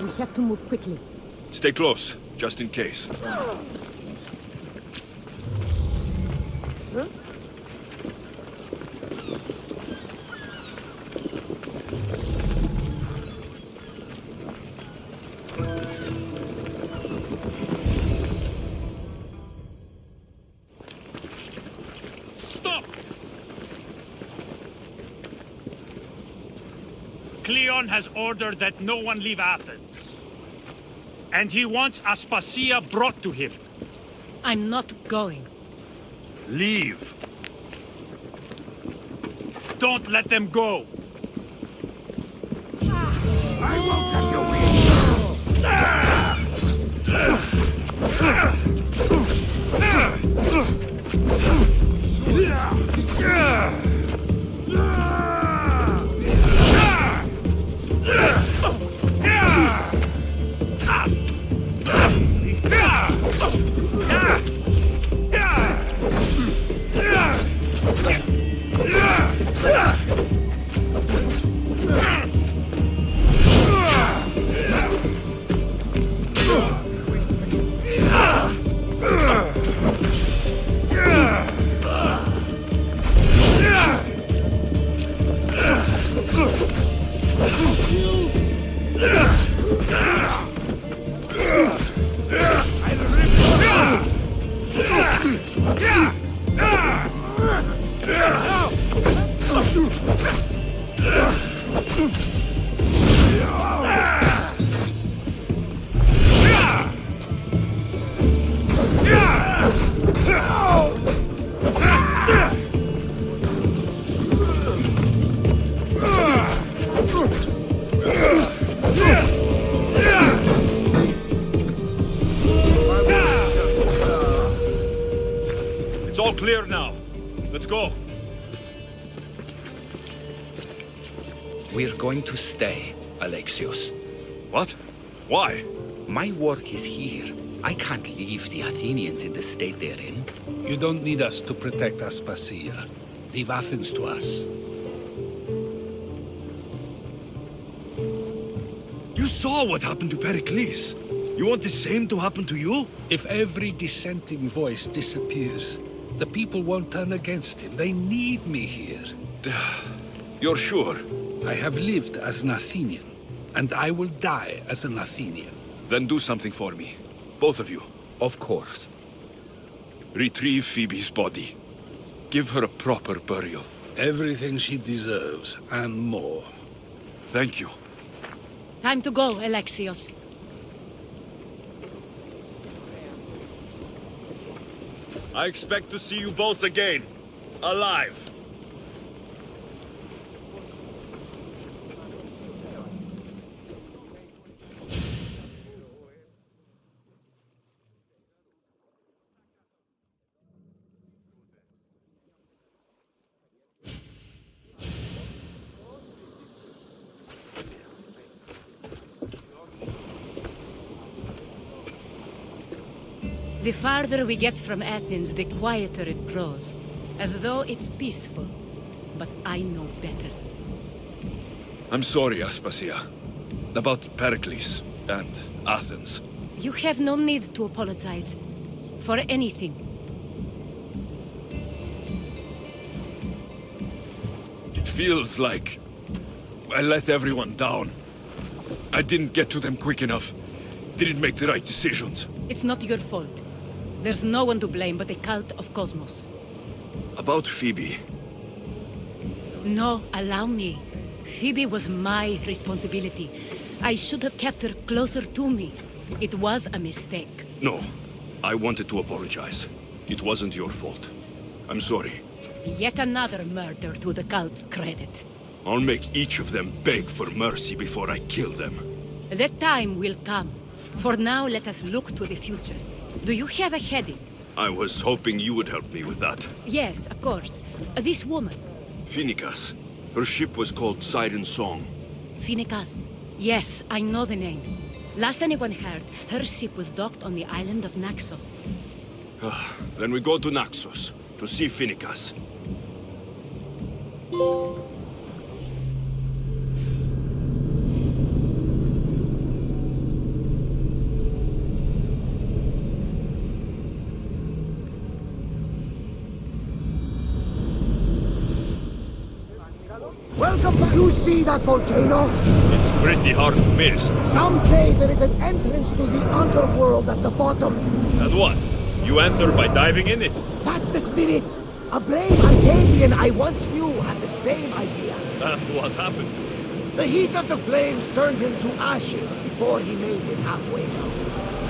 Speaker 6: We have to move quickly.
Speaker 4: Stay close, just in case.
Speaker 5: Stop! Cleon has ordered that no one leave Athens. And he wants Aspasia brought to him.
Speaker 11: I'm not going.
Speaker 4: Leave.
Speaker 5: Don't let them go.
Speaker 7: I won't cut your wings.
Speaker 4: It's all clear now. Let's go.
Speaker 10: We're going to stay, Alexios.
Speaker 4: What? Why?
Speaker 10: My work is here. I can't leave the Athenians in the state they're in.
Speaker 1: You don't need us to protect Aspasia. Leave Athens to us.
Speaker 4: You saw what happened to Pericles. You want the same to happen to you?
Speaker 1: If every dissenting voice disappears, the people won't turn against him. They need me here.
Speaker 4: You're sure?
Speaker 1: I have lived as an Athenian, and I will die as an Athenian.
Speaker 4: Then do something for me. Both of you.
Speaker 10: Of course.
Speaker 4: Retrieve Phoebe's body. Give her a proper burial.
Speaker 1: Everything she deserves, and more.
Speaker 4: Thank you.
Speaker 11: Time to go, Alexios.
Speaker 4: I expect to see you both again. Alive.
Speaker 11: The farther we get from Athens, the quieter it grows. As though it's peaceful. But I know better.
Speaker 4: I'm sorry, Aspasia. About Pericles and Athens.
Speaker 11: You have no need to apologize. For anything.
Speaker 4: It feels like I let everyone down. I didn't get to them quick enough. Didn't make the right decisions.
Speaker 11: It's not your fault. There's no one to blame but the cult of Cosmos.
Speaker 4: About Phoebe.
Speaker 11: No, allow me. Phoebe was my responsibility. I should have kept her closer to me. It was a mistake.
Speaker 4: No. I wanted to apologize. It wasn't your fault. I'm sorry.
Speaker 11: Yet another murder to the cult's credit.
Speaker 4: I'll make each of them beg for mercy before I kill them.
Speaker 11: That time will come. For now, let us look to the future. Do you have a heading?
Speaker 4: I was hoping you would help me with that.
Speaker 11: Yes, of course. This woman.
Speaker 4: Phoenicas. Her ship was called Siren Song.
Speaker 11: Phoenicas. Yes, I know the name. Last anyone heard, her ship was docked on the island of Naxos.
Speaker 4: Then we go to Naxos to see Phoenicas.
Speaker 8: see that volcano?
Speaker 4: It's pretty hard to miss.
Speaker 8: Some say there is an entrance to the underworld at the bottom.
Speaker 4: And what? You enter by diving in it?
Speaker 8: That's the spirit. A brave Arcadian I once knew had the same idea.
Speaker 4: And what happened to him?
Speaker 8: The heat of the flames turned him to ashes before he made it halfway down.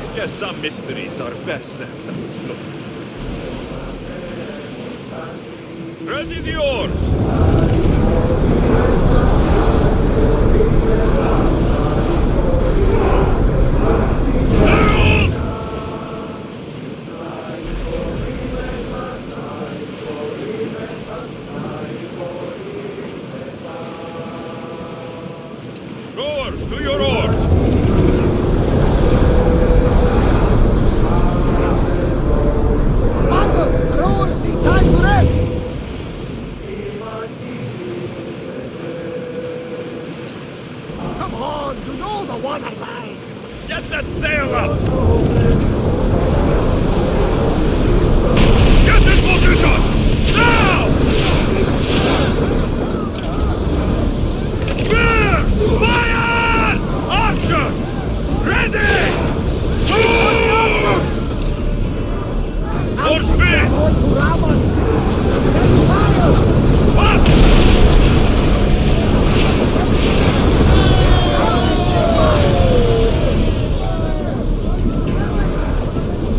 Speaker 4: I guess some mysteries are best left unexplored. Ready the oars! Rowers, to your oars!
Speaker 8: Father, rowers need time to rest! Come on, you know the water line!
Speaker 4: Get that sail up! Get in position! Now! Spears! Fire! Archers! Ready! Move! More speed! Fast!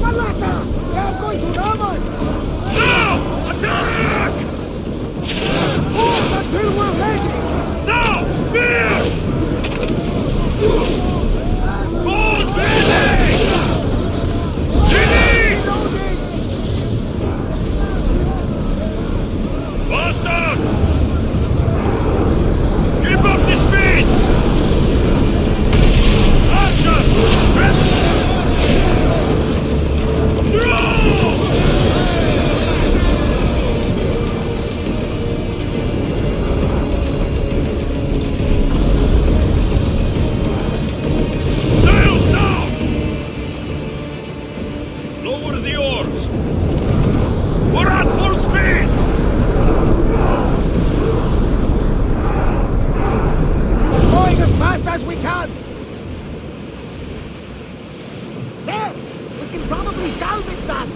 Speaker 8: Malata! They're going to ram us!
Speaker 4: Now! Attack!
Speaker 8: Hold until we're ready!
Speaker 4: Now! Spears! Balls ready! Ready! Faster! Keep up the speed! Action! Throw! Sails down! Lower the oars! We're at full speed!
Speaker 8: Going as fast as we can! There! We can probably salvage that!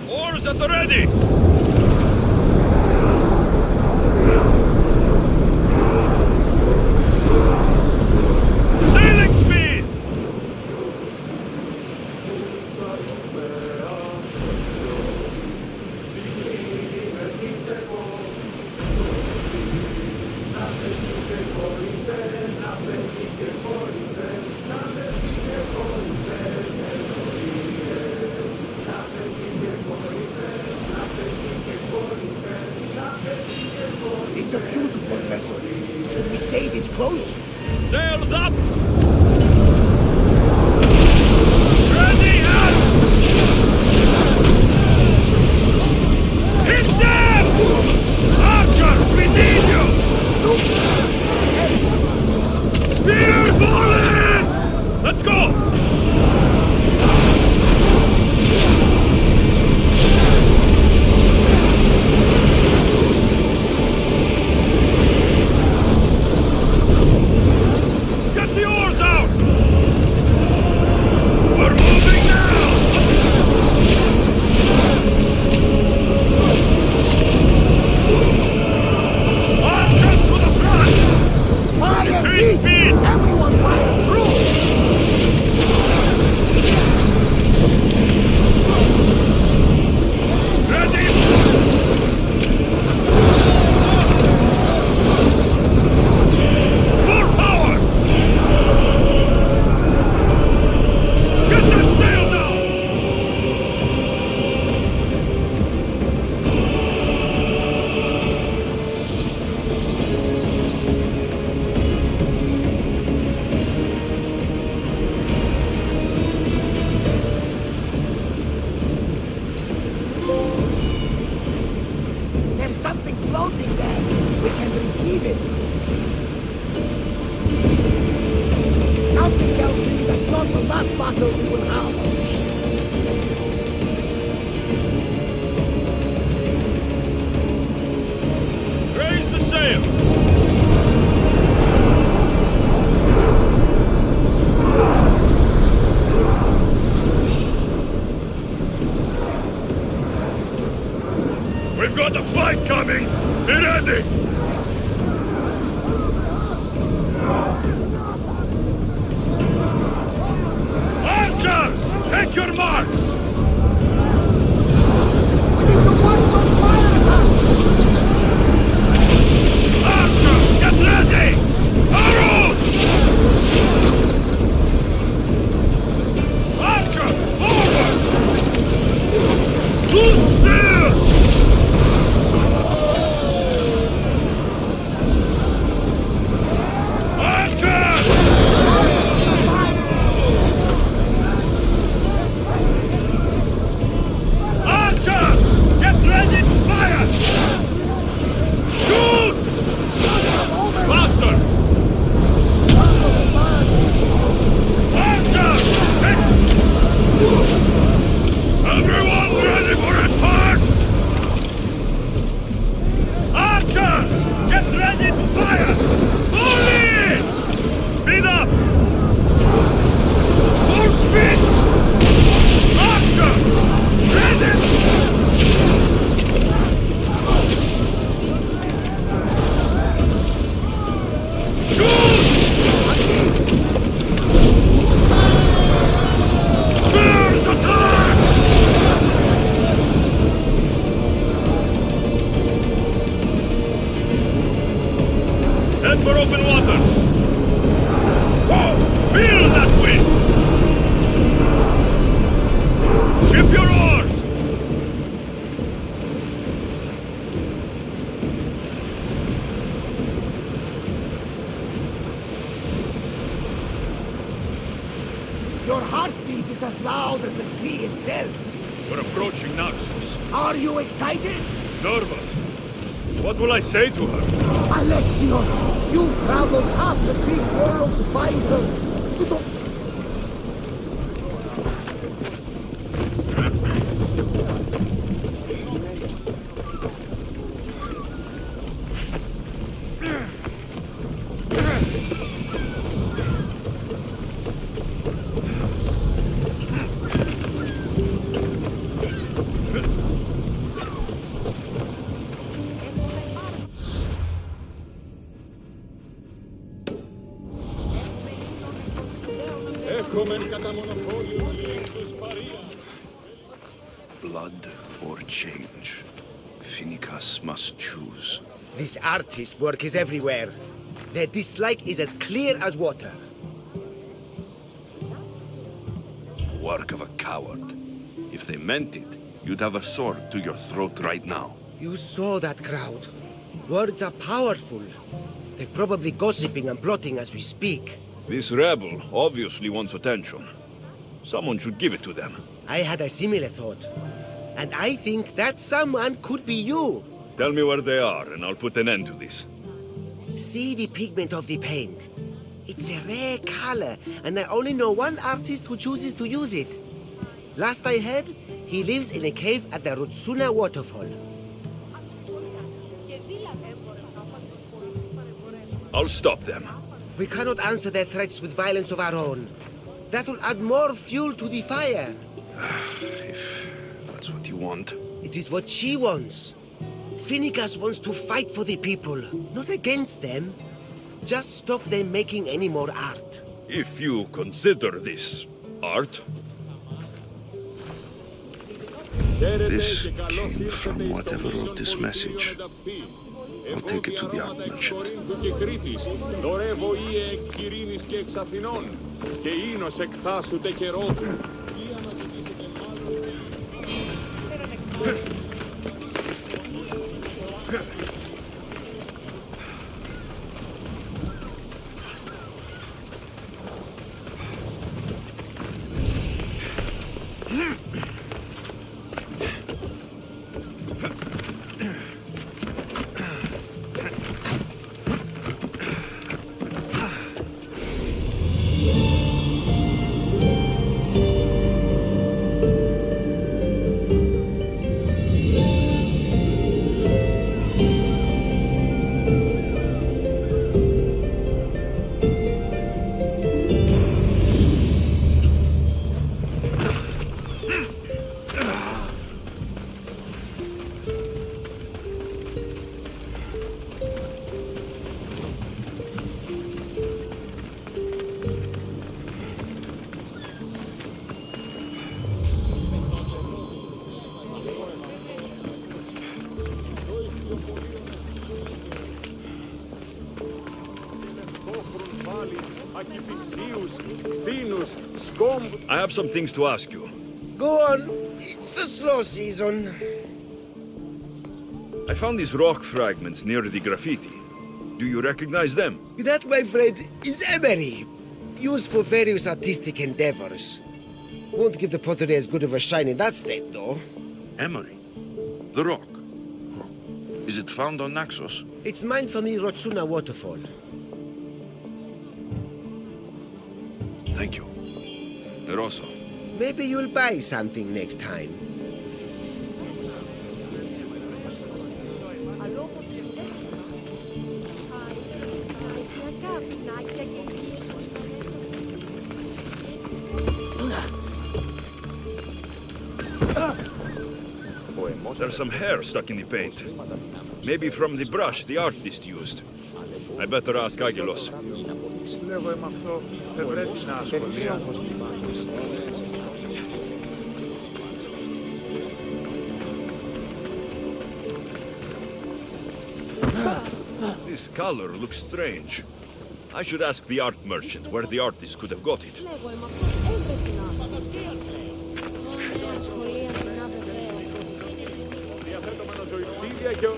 Speaker 4: Oars at the ready! Sailing speed!
Speaker 8: It's a beautiful vessel. Should we stay this close?
Speaker 4: Sails up! Ready and... Hit them! Archers, we need you! Spears falling! Let's go! Get the oars out! We're moving now! Archers to the front!
Speaker 8: Fire
Speaker 4: Increase
Speaker 8: east!
Speaker 4: speed!
Speaker 8: Everyone fire through!
Speaker 4: Ready! Full power! Get that sail down!
Speaker 8: There's something floating there. We can retrieve it. Something tells me that's not the last battle we will have.
Speaker 4: We've got a fight coming! Be ready! Archers! Take your marks! Archers, get ready! Arrows! Archers, forward! Loose spears!
Speaker 8: Your heartbeat is as loud as the sea itself.
Speaker 4: We're approaching Naxos.
Speaker 8: Are you excited?
Speaker 4: Nervous. What will I say to her?
Speaker 8: Alexios, you've traveled half the Greek world to find her. You don't...
Speaker 12: Blood or change? Finicus must choose.
Speaker 8: This artist's work is everywhere. Their dislike is as clear as water.
Speaker 12: Work of a coward. If they meant it, you'd have a sword to your throat right now.
Speaker 8: You saw that crowd. Words are powerful. They're probably gossiping and plotting as we speak.
Speaker 4: This rebel obviously wants attention. Someone should give it to them.
Speaker 8: I had a similar thought. And I think that someone could be you.
Speaker 4: Tell me where they are, and I'll put an end to this.
Speaker 8: See the pigment of the paint. It's a rare color, and I only know one artist who chooses to use it. Last I heard, he lives in a cave at the Rutsuna waterfall.
Speaker 4: I'll stop them.
Speaker 8: We cannot answer their threats with violence of our own. That will add more fuel to the fire.
Speaker 12: If that's what you want.
Speaker 8: It is what she wants. Finicus wants to fight for the people, not against them. Just stop them making any more art.
Speaker 4: If you consider this art.
Speaker 12: This came from whatever wrote this message. I'll take it to the art merchant.
Speaker 4: I have some things to ask you.
Speaker 8: Go on. It's the slow season.
Speaker 4: I found these rock fragments near the graffiti. Do you recognize them?
Speaker 8: That, my friend, is emery. Used for various artistic endeavors. Won't give the pottery as good of a shine in that state, though.
Speaker 12: Emery? The rock? Is it found on Naxos?
Speaker 8: It's mined from the Rotsuna waterfall.
Speaker 12: Thank you. Eroso.
Speaker 8: Maybe you'll buy something next time.
Speaker 4: There's some hair stuck in the paint. Maybe from the brush the artist used. I better ask Agilos. This color looks strange. I should ask the art merchant where the artist could have got it.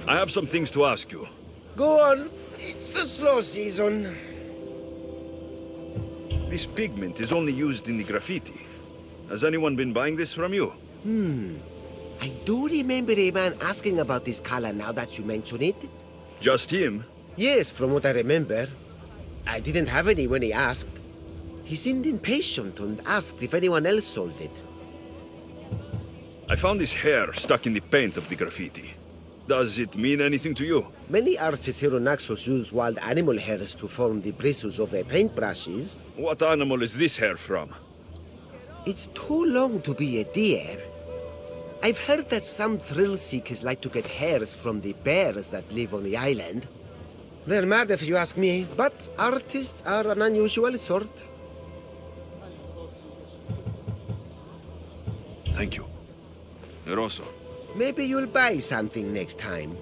Speaker 4: I have some things to ask you.
Speaker 8: Go on. It's the slow season.
Speaker 4: This pigment is only used in the graffiti. Has anyone been buying this from you?
Speaker 8: I do remember a man asking about this color now that you mention it.
Speaker 4: Just him?
Speaker 8: Yes, from what I remember. I didn't have any when he asked. He seemed impatient and asked if anyone else sold it.
Speaker 4: I found this hair stuck in the paint of the graffiti. Does it mean anything to you?
Speaker 8: Many artists here on Naxos use wild animal hairs to form the bristles of their paintbrushes.
Speaker 4: What animal is this hair from?
Speaker 8: It's too long to be a deer. I've heard that some thrill seekers like to get hairs from the bears that live on the island. They're mad if you ask me, but artists are an unusual sort.
Speaker 12: Thank you. Eroso.
Speaker 8: Maybe you'll buy something next time.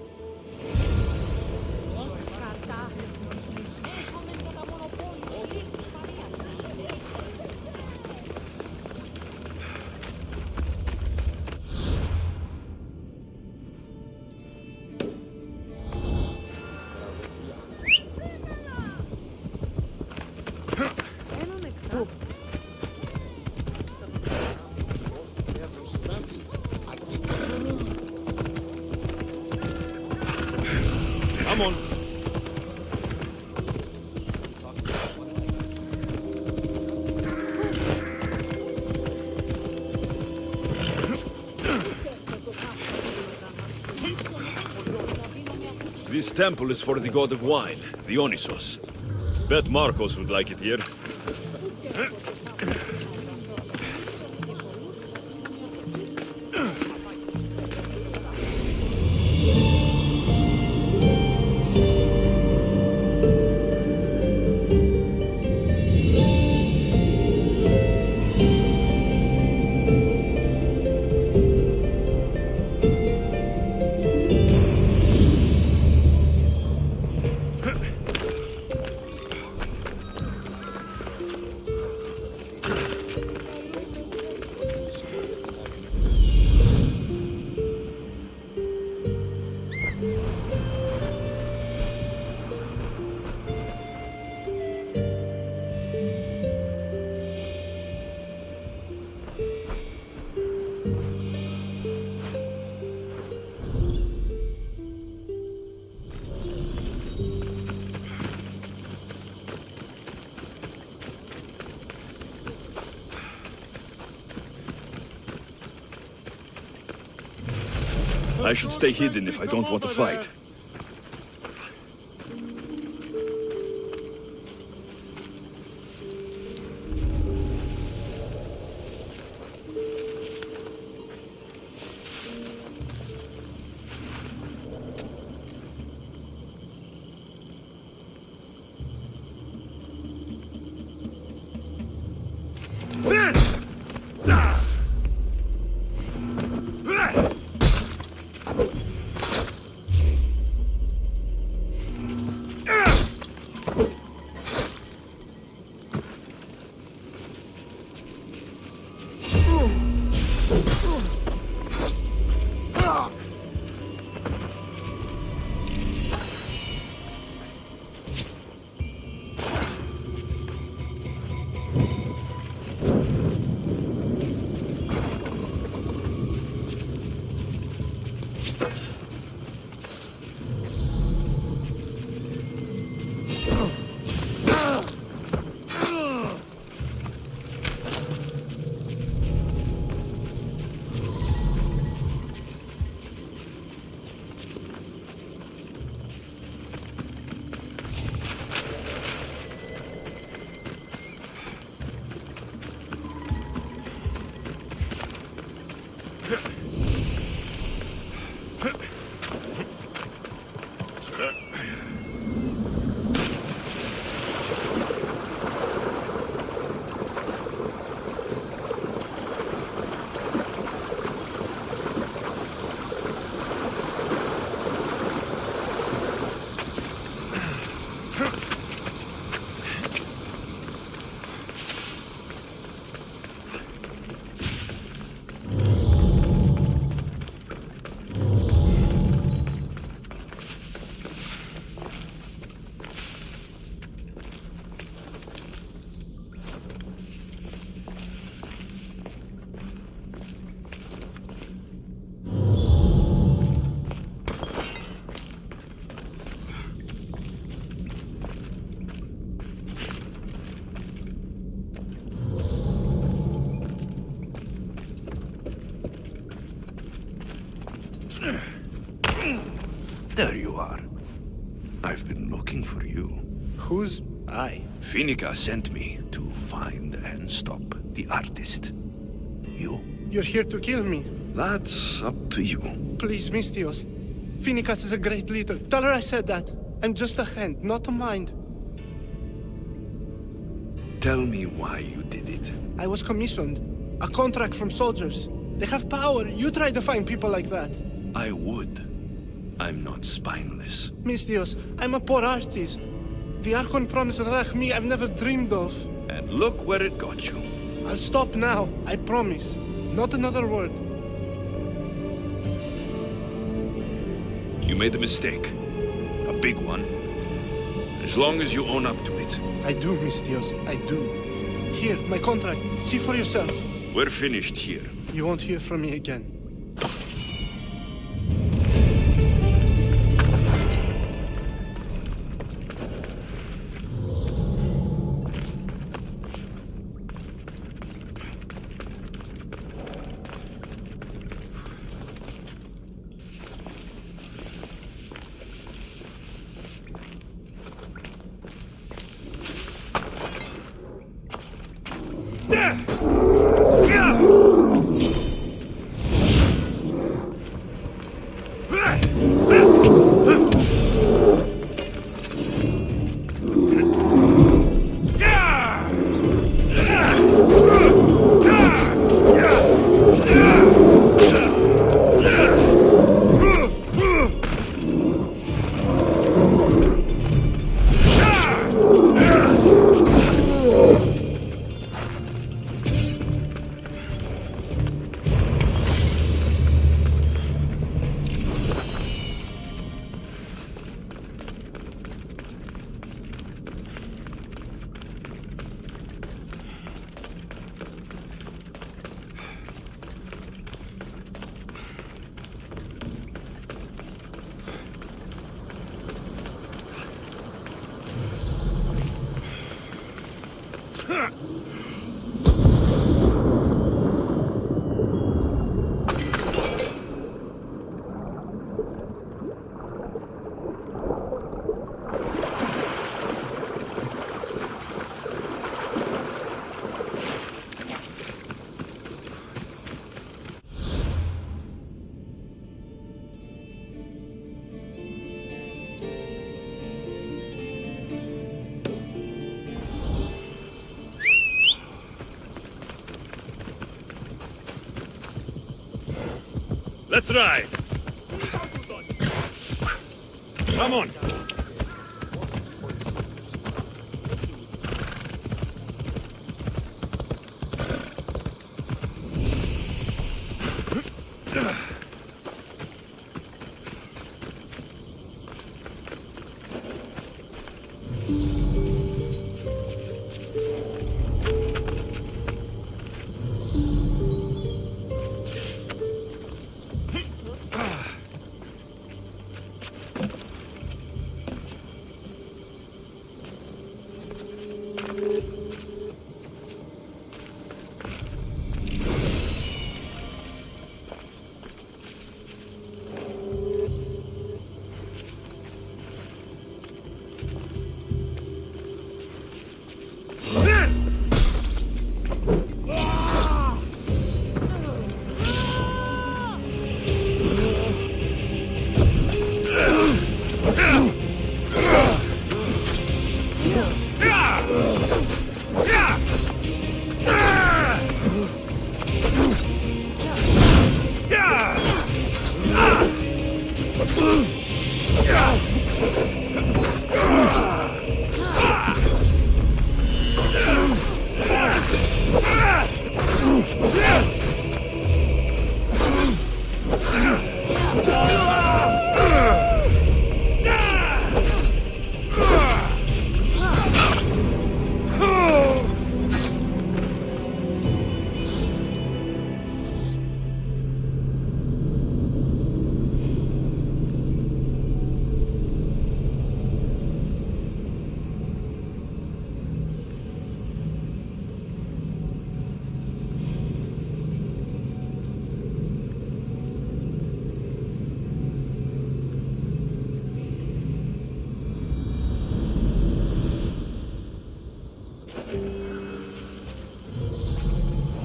Speaker 4: Come on. This temple is for the god of wine, Dionysos. Bet Marcos would like it here. I should stay hidden if I don't want to fight.
Speaker 12: There you are. I've been looking for you.
Speaker 7: Who's I?
Speaker 12: Finica sent me to find and stop the artist. You?
Speaker 7: You're here to kill me.
Speaker 12: That's up to you.
Speaker 7: Please, Mistios. Finicas is a great leader. Tell her I said that. I'm just a hand, not a mind.
Speaker 12: Tell me why you did it.
Speaker 7: I was commissioned. A contract from soldiers. They have power. You try to find people like that.
Speaker 12: I would. I'm not spineless.
Speaker 7: Mistios, I'm a poor artist. The Archon promised Rachmi I've never dreamed of.
Speaker 12: And look where it got you.
Speaker 7: I'll stop now, I promise. Not another word.
Speaker 12: You made a mistake. A big one. As long as you own up to it.
Speaker 7: I do, Mistios, I do. Here, my contract. See for yourself.
Speaker 12: We're finished here.
Speaker 7: You won't hear from me again.
Speaker 4: Let's ride. Come on.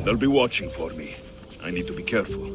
Speaker 4: They'll be watching for me. I need to be careful.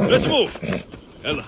Speaker 4: Let's move! Ella.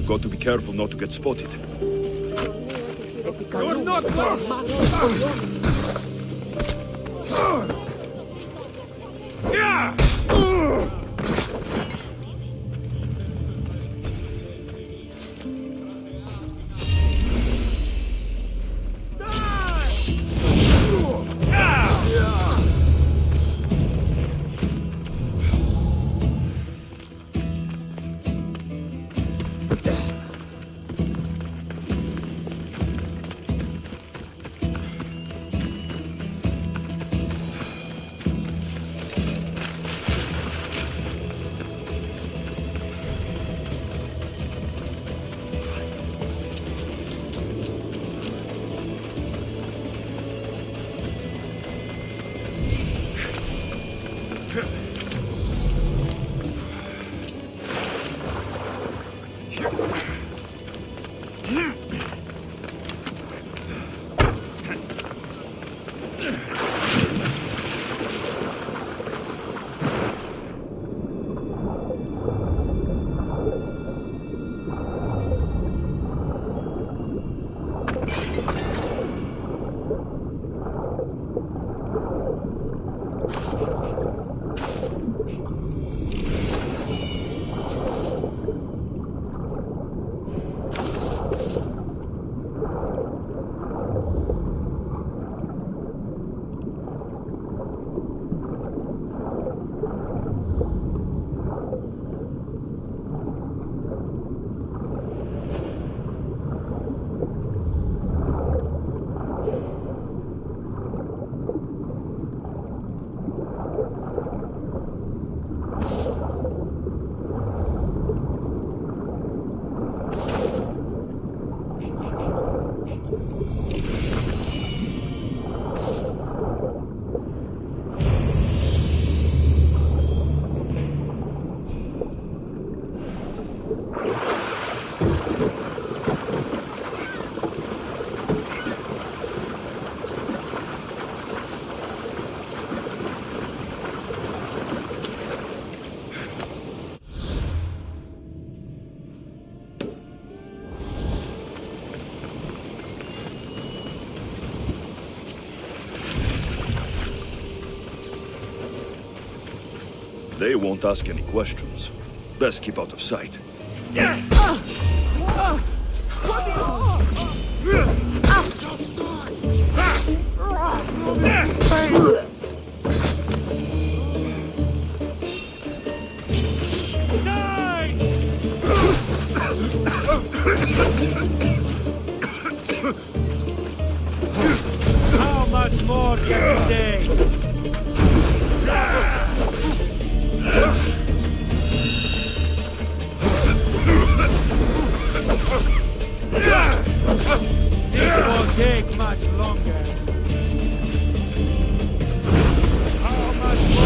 Speaker 4: Got to be careful not to get spotted.
Speaker 7: You're not
Speaker 4: They won't ask any questions. Best keep out of sight.
Speaker 5: How much more can you take? This won't take much longer. How much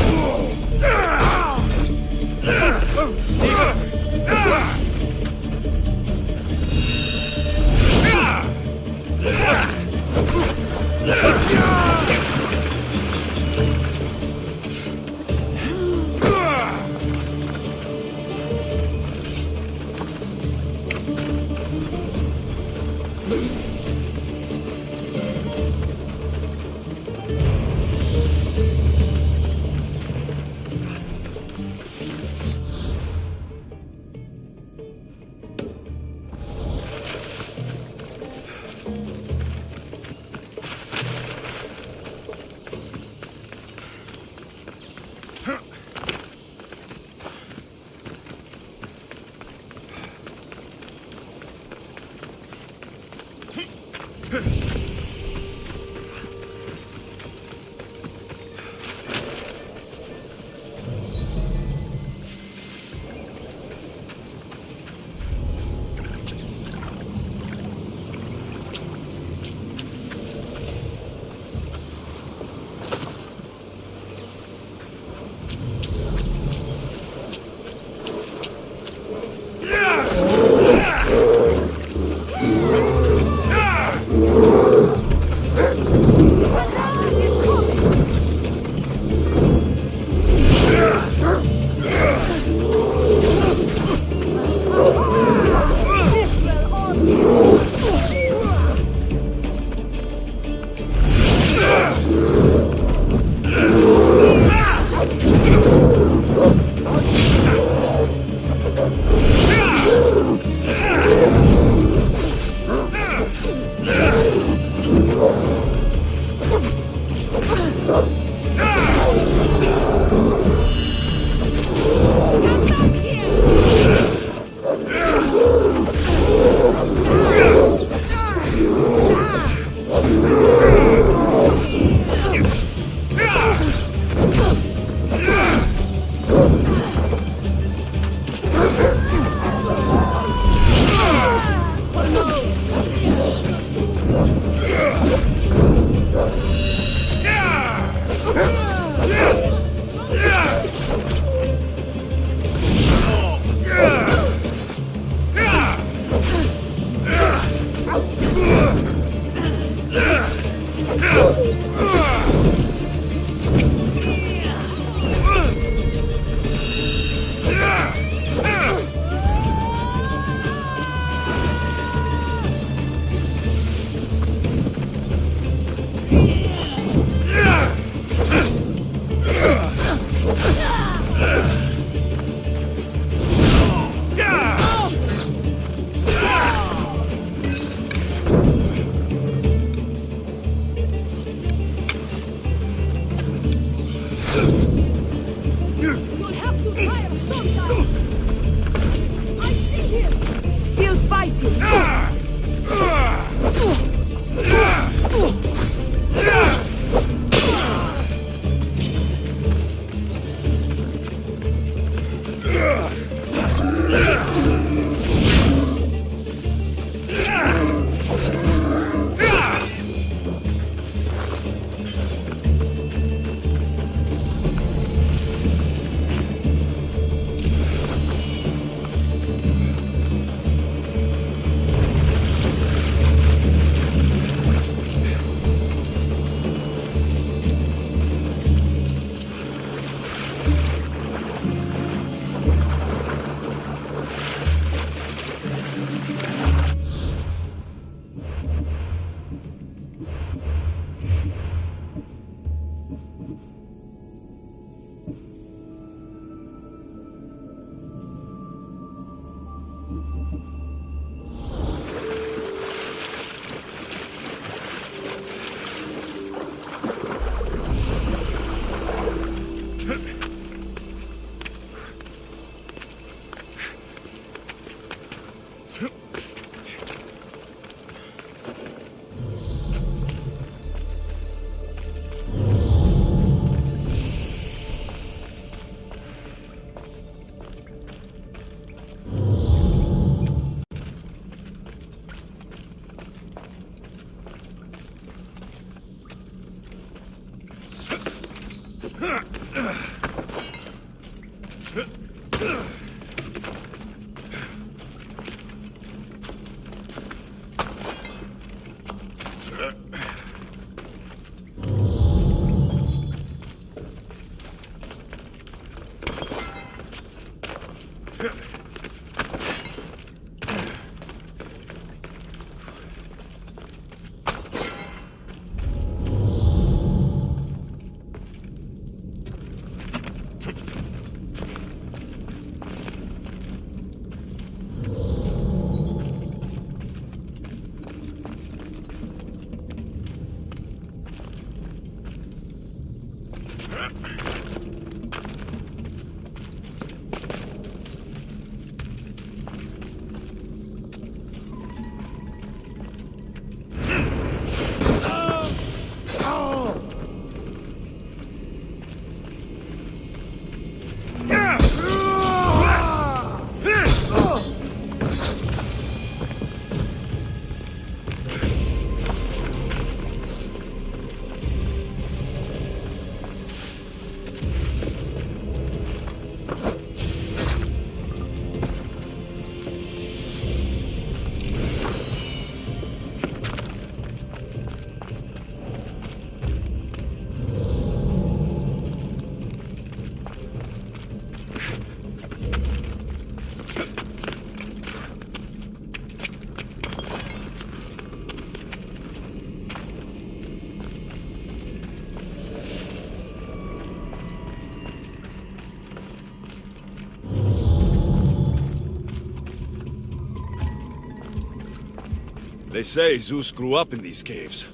Speaker 4: They say Zeus grew up in these caves.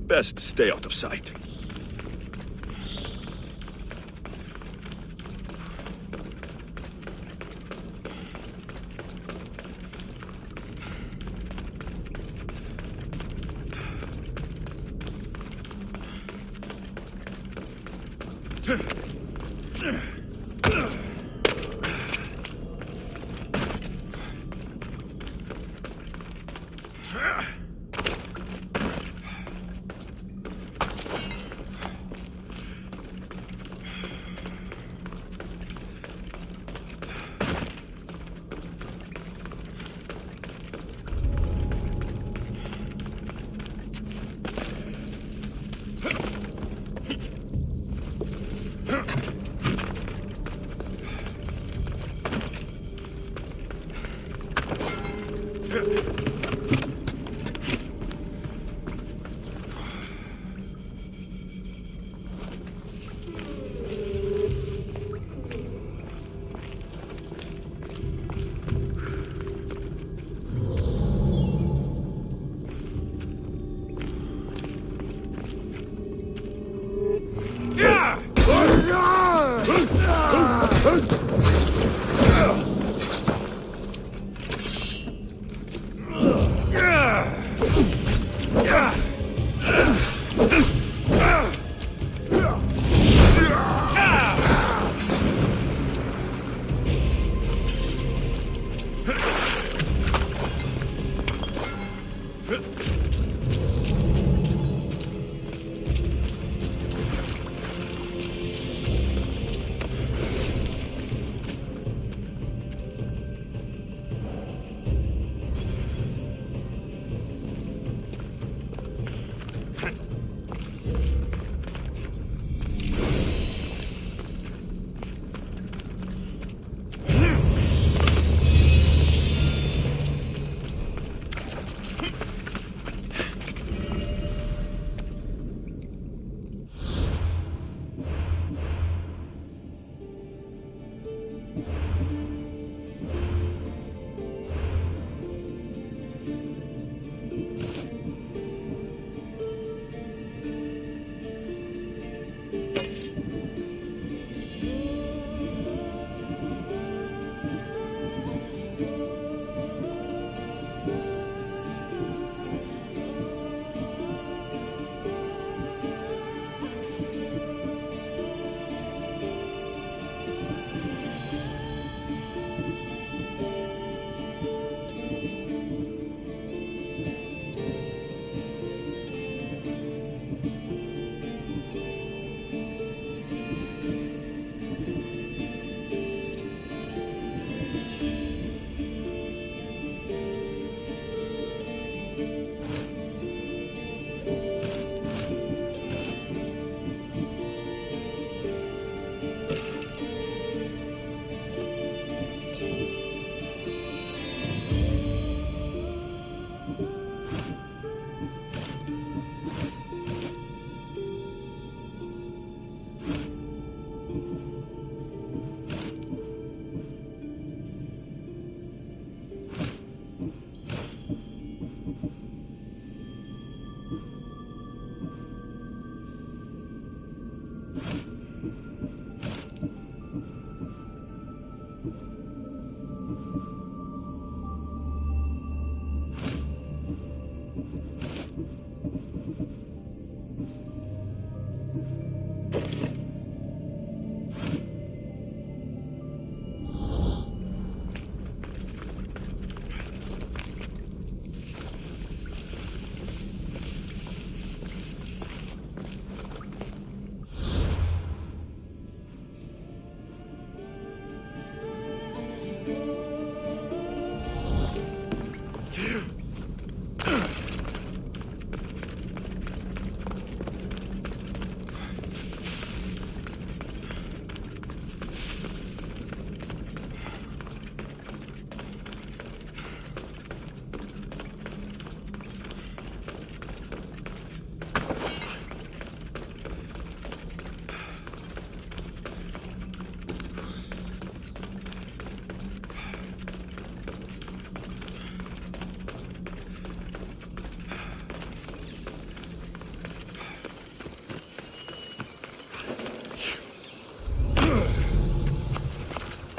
Speaker 4: Best stay out of sight.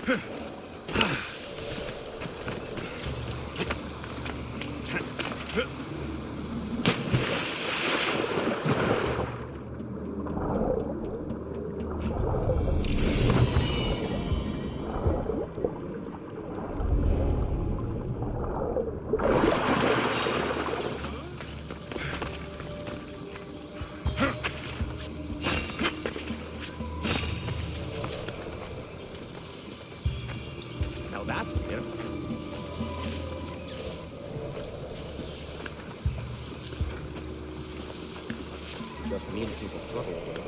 Speaker 2: Now that's weird. Just mean people trouble.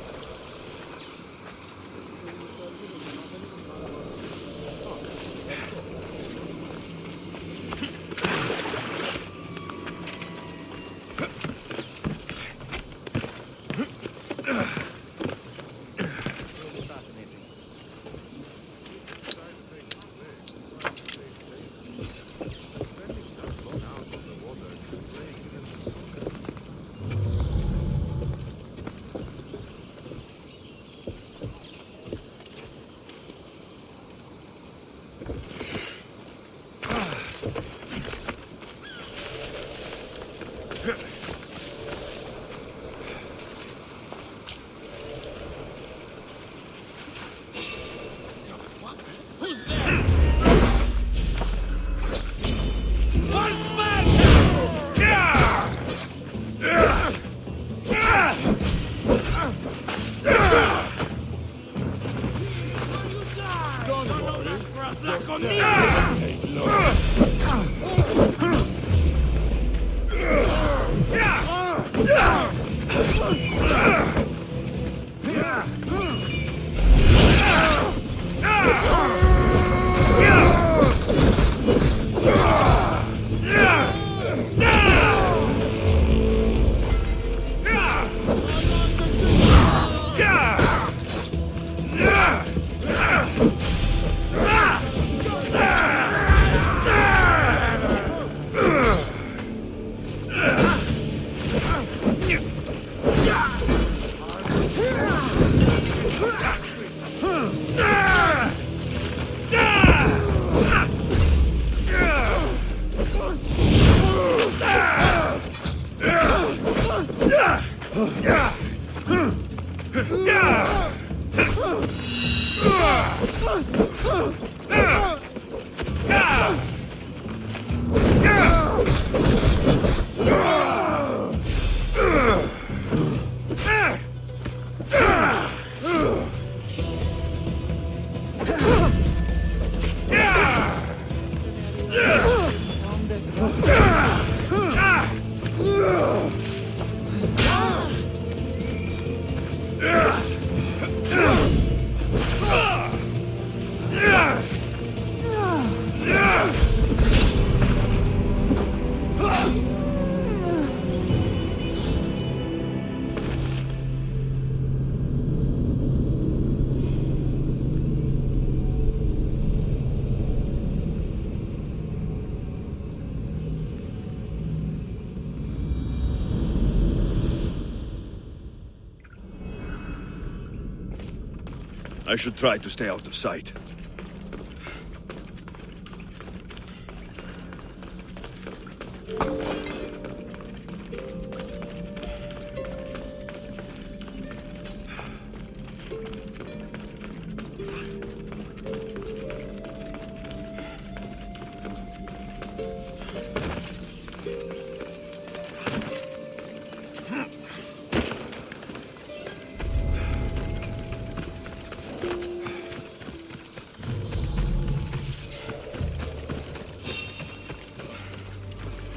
Speaker 4: I should try to stay out of sight.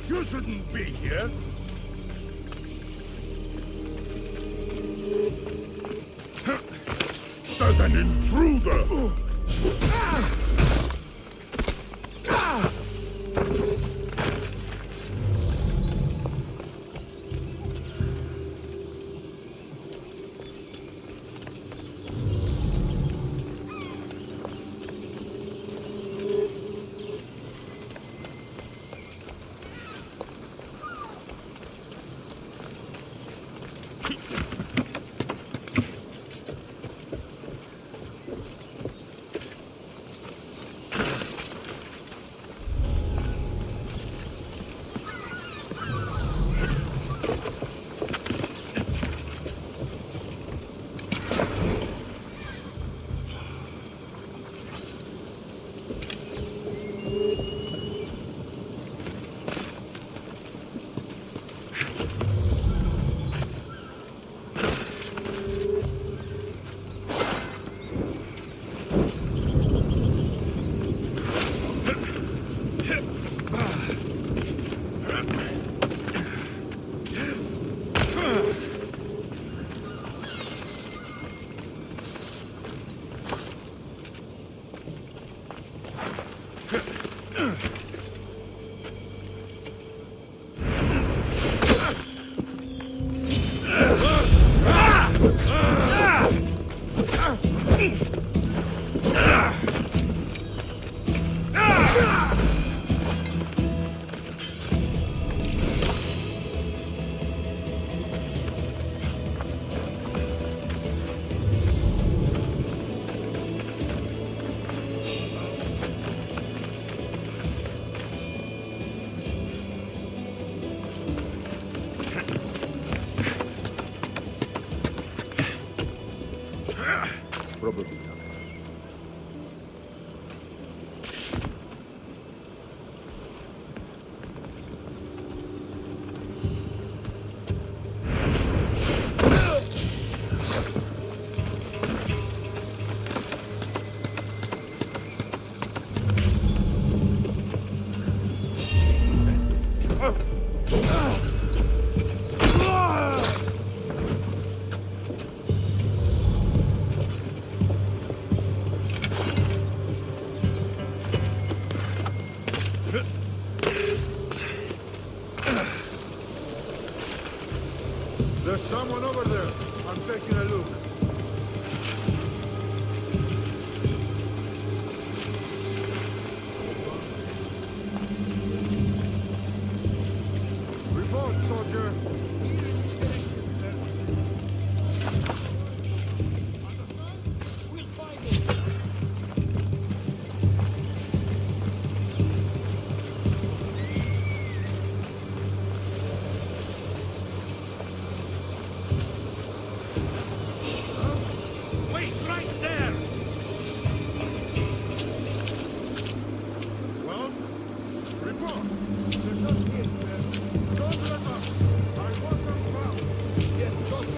Speaker 7: You shouldn't be here. There's an intruder!
Speaker 9: Probably not.
Speaker 7: There's someone over there. I'm taking a look. Report, soldier.
Speaker 1: Wait right there!
Speaker 7: Well, report. There's not here, sir. Don't let up. I want them found. Yes, don't.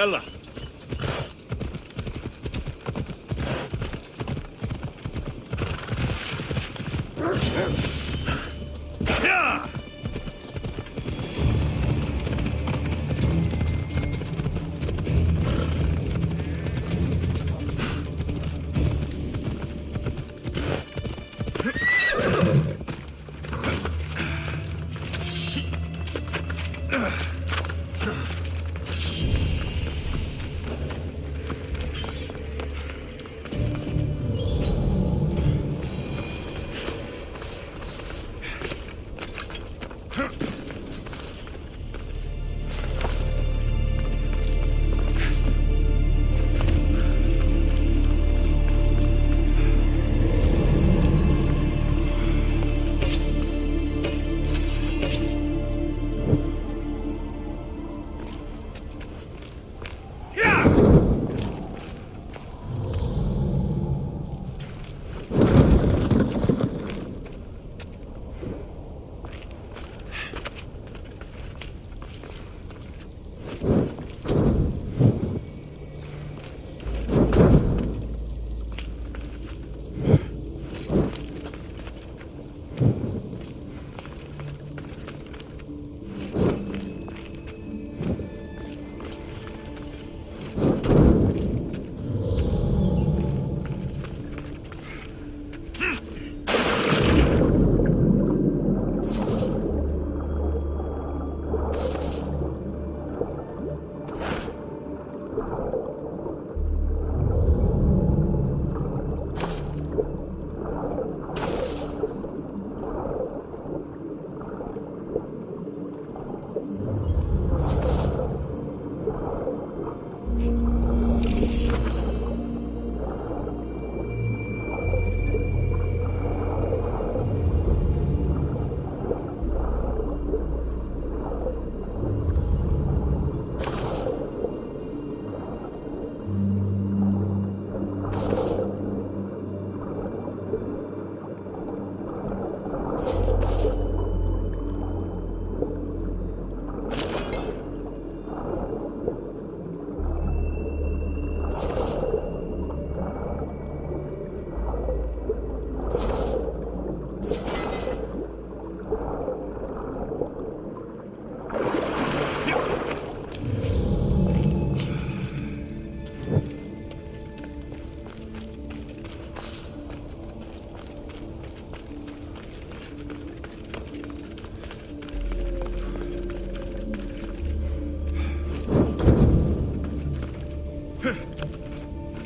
Speaker 4: يلا.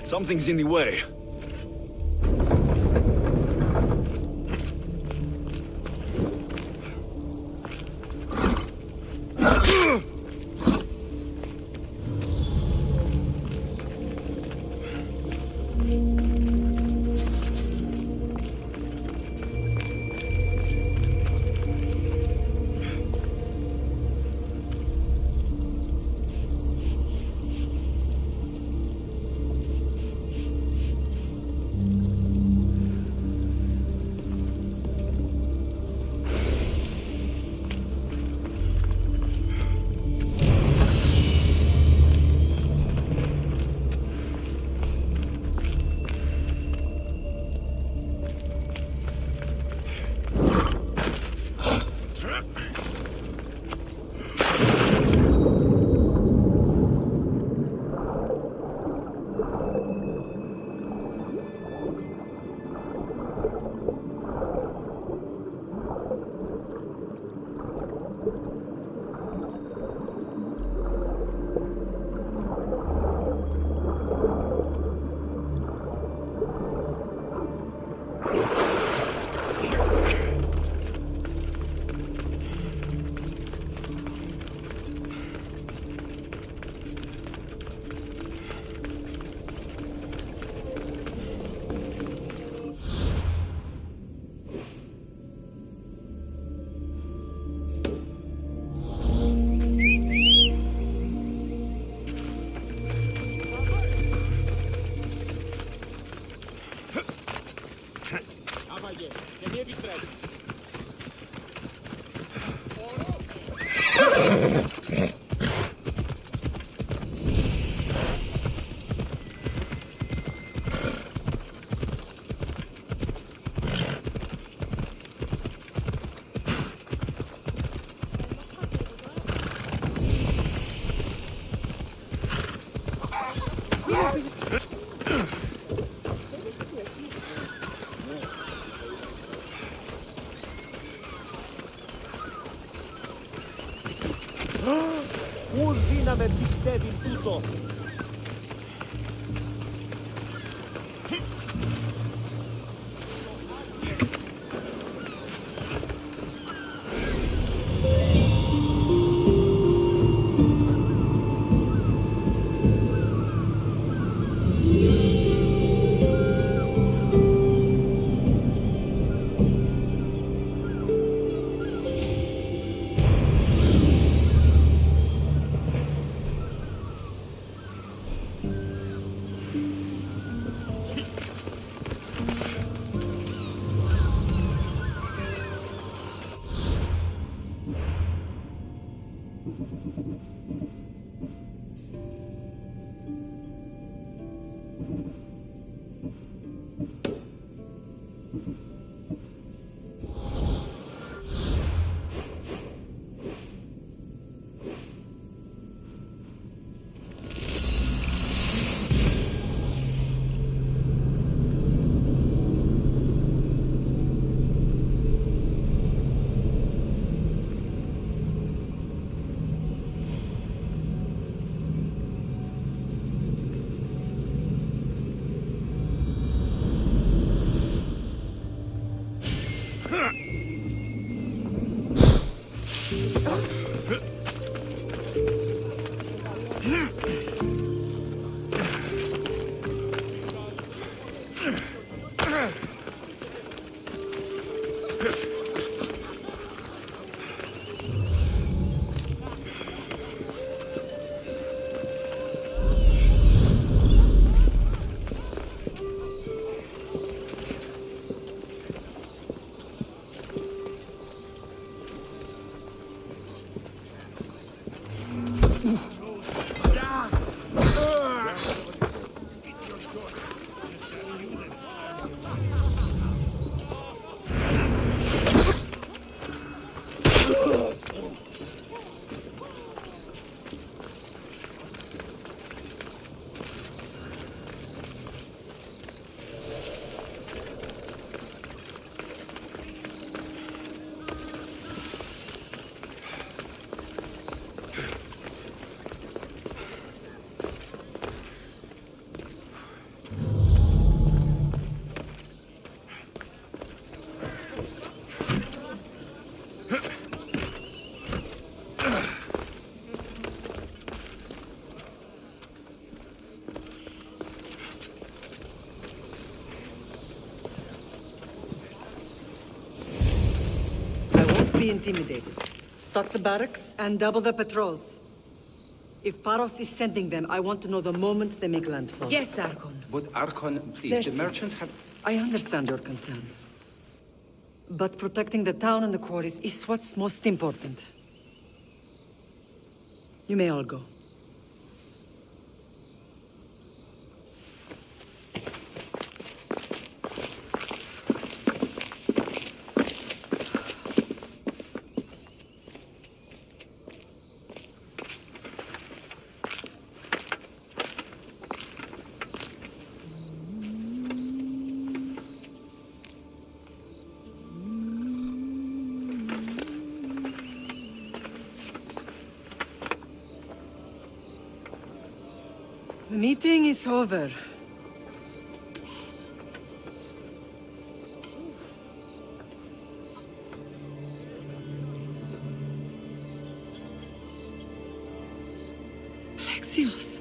Speaker 4: Something's in the way.
Speaker 8: Πού δύναμε πιστεύει τούτο.
Speaker 14: Be intimidated. Stock the barracks and double the patrols. If Paros is sending them, I want to know the moment they make landfall.
Speaker 11: Yes, Archon.
Speaker 10: But Archon, please,
Speaker 14: Xerxes,
Speaker 10: the merchants have...
Speaker 14: I understand your concerns. But protecting the town and the quarries is what's most important. You may all go. The meeting is over. Alexios.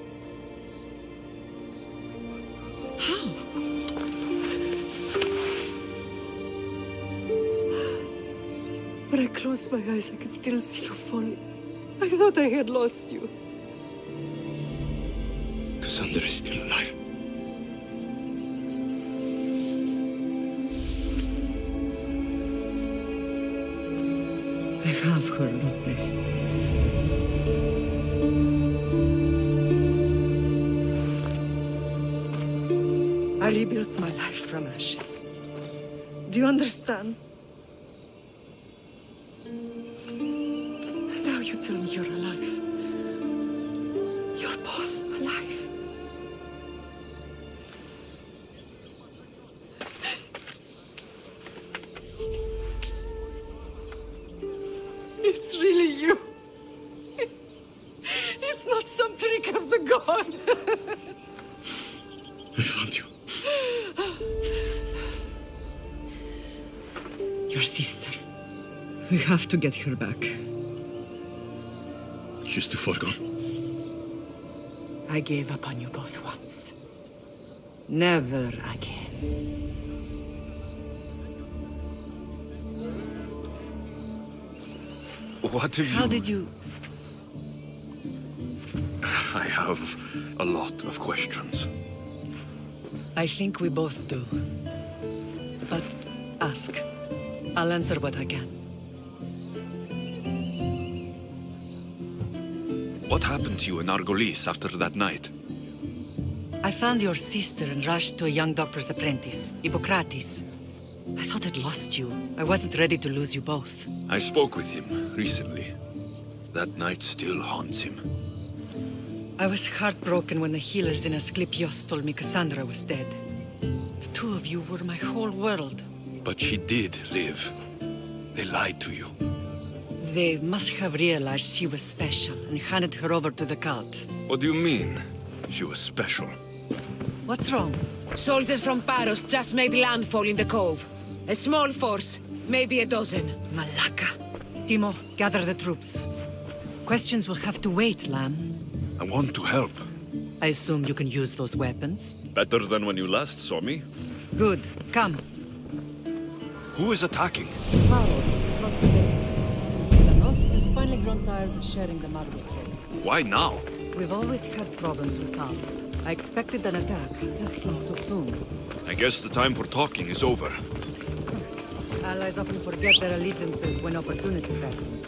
Speaker 14: How? When I closed my eyes, I could still see you falling. I thought I had lost you.
Speaker 12: Cassandra is still alive.
Speaker 14: I have her, don't they? I rebuilt my life from ashes. Do you understand? Now you tell me you're alive. You're both alive. It's really you. It's not some trick of the gods.
Speaker 12: I found you.
Speaker 14: Your sister. We have to get her back.
Speaker 12: She's too far gone.
Speaker 14: I gave up on you both once. Never again.
Speaker 4: What have you...
Speaker 14: How did you...
Speaker 4: I have a lot of questions.
Speaker 14: I think we both do. But ask. I'll answer what I can.
Speaker 4: What happened to you in Argolis after that night?
Speaker 14: I found your sister and rushed to a young doctor's apprentice, Hippocrates. I thought I'd lost you. I wasn't ready to lose you both.
Speaker 4: I spoke with him recently. That night still haunts him.
Speaker 14: I was heartbroken when the healers in Asclepios told me Cassandra was dead. The two of you were my whole world.
Speaker 4: But she did live. They lied to you.
Speaker 14: They must have realized she was special and handed her over to the cult.
Speaker 4: What do you mean? She was special.
Speaker 14: What's wrong?
Speaker 11: Soldiers from Paros just made landfall in the cove. A small force, maybe a dozen.
Speaker 14: Malaka. Timo, gather the troops. Questions will have to wait, Lamb.
Speaker 4: I want to help.
Speaker 14: I assume you can use those weapons?
Speaker 4: Better than when you last saw me.
Speaker 14: Good. Come.
Speaker 4: Who is attacking?
Speaker 14: Paros, across the bay. Since Silanos has finally grown tired of sharing the Marble trade.
Speaker 4: Why now?
Speaker 14: We've always had problems with Paros. I expected an attack, just not so soon.
Speaker 4: I guess the time for talking is over.
Speaker 14: Allies often forget their allegiances when opportunity happens.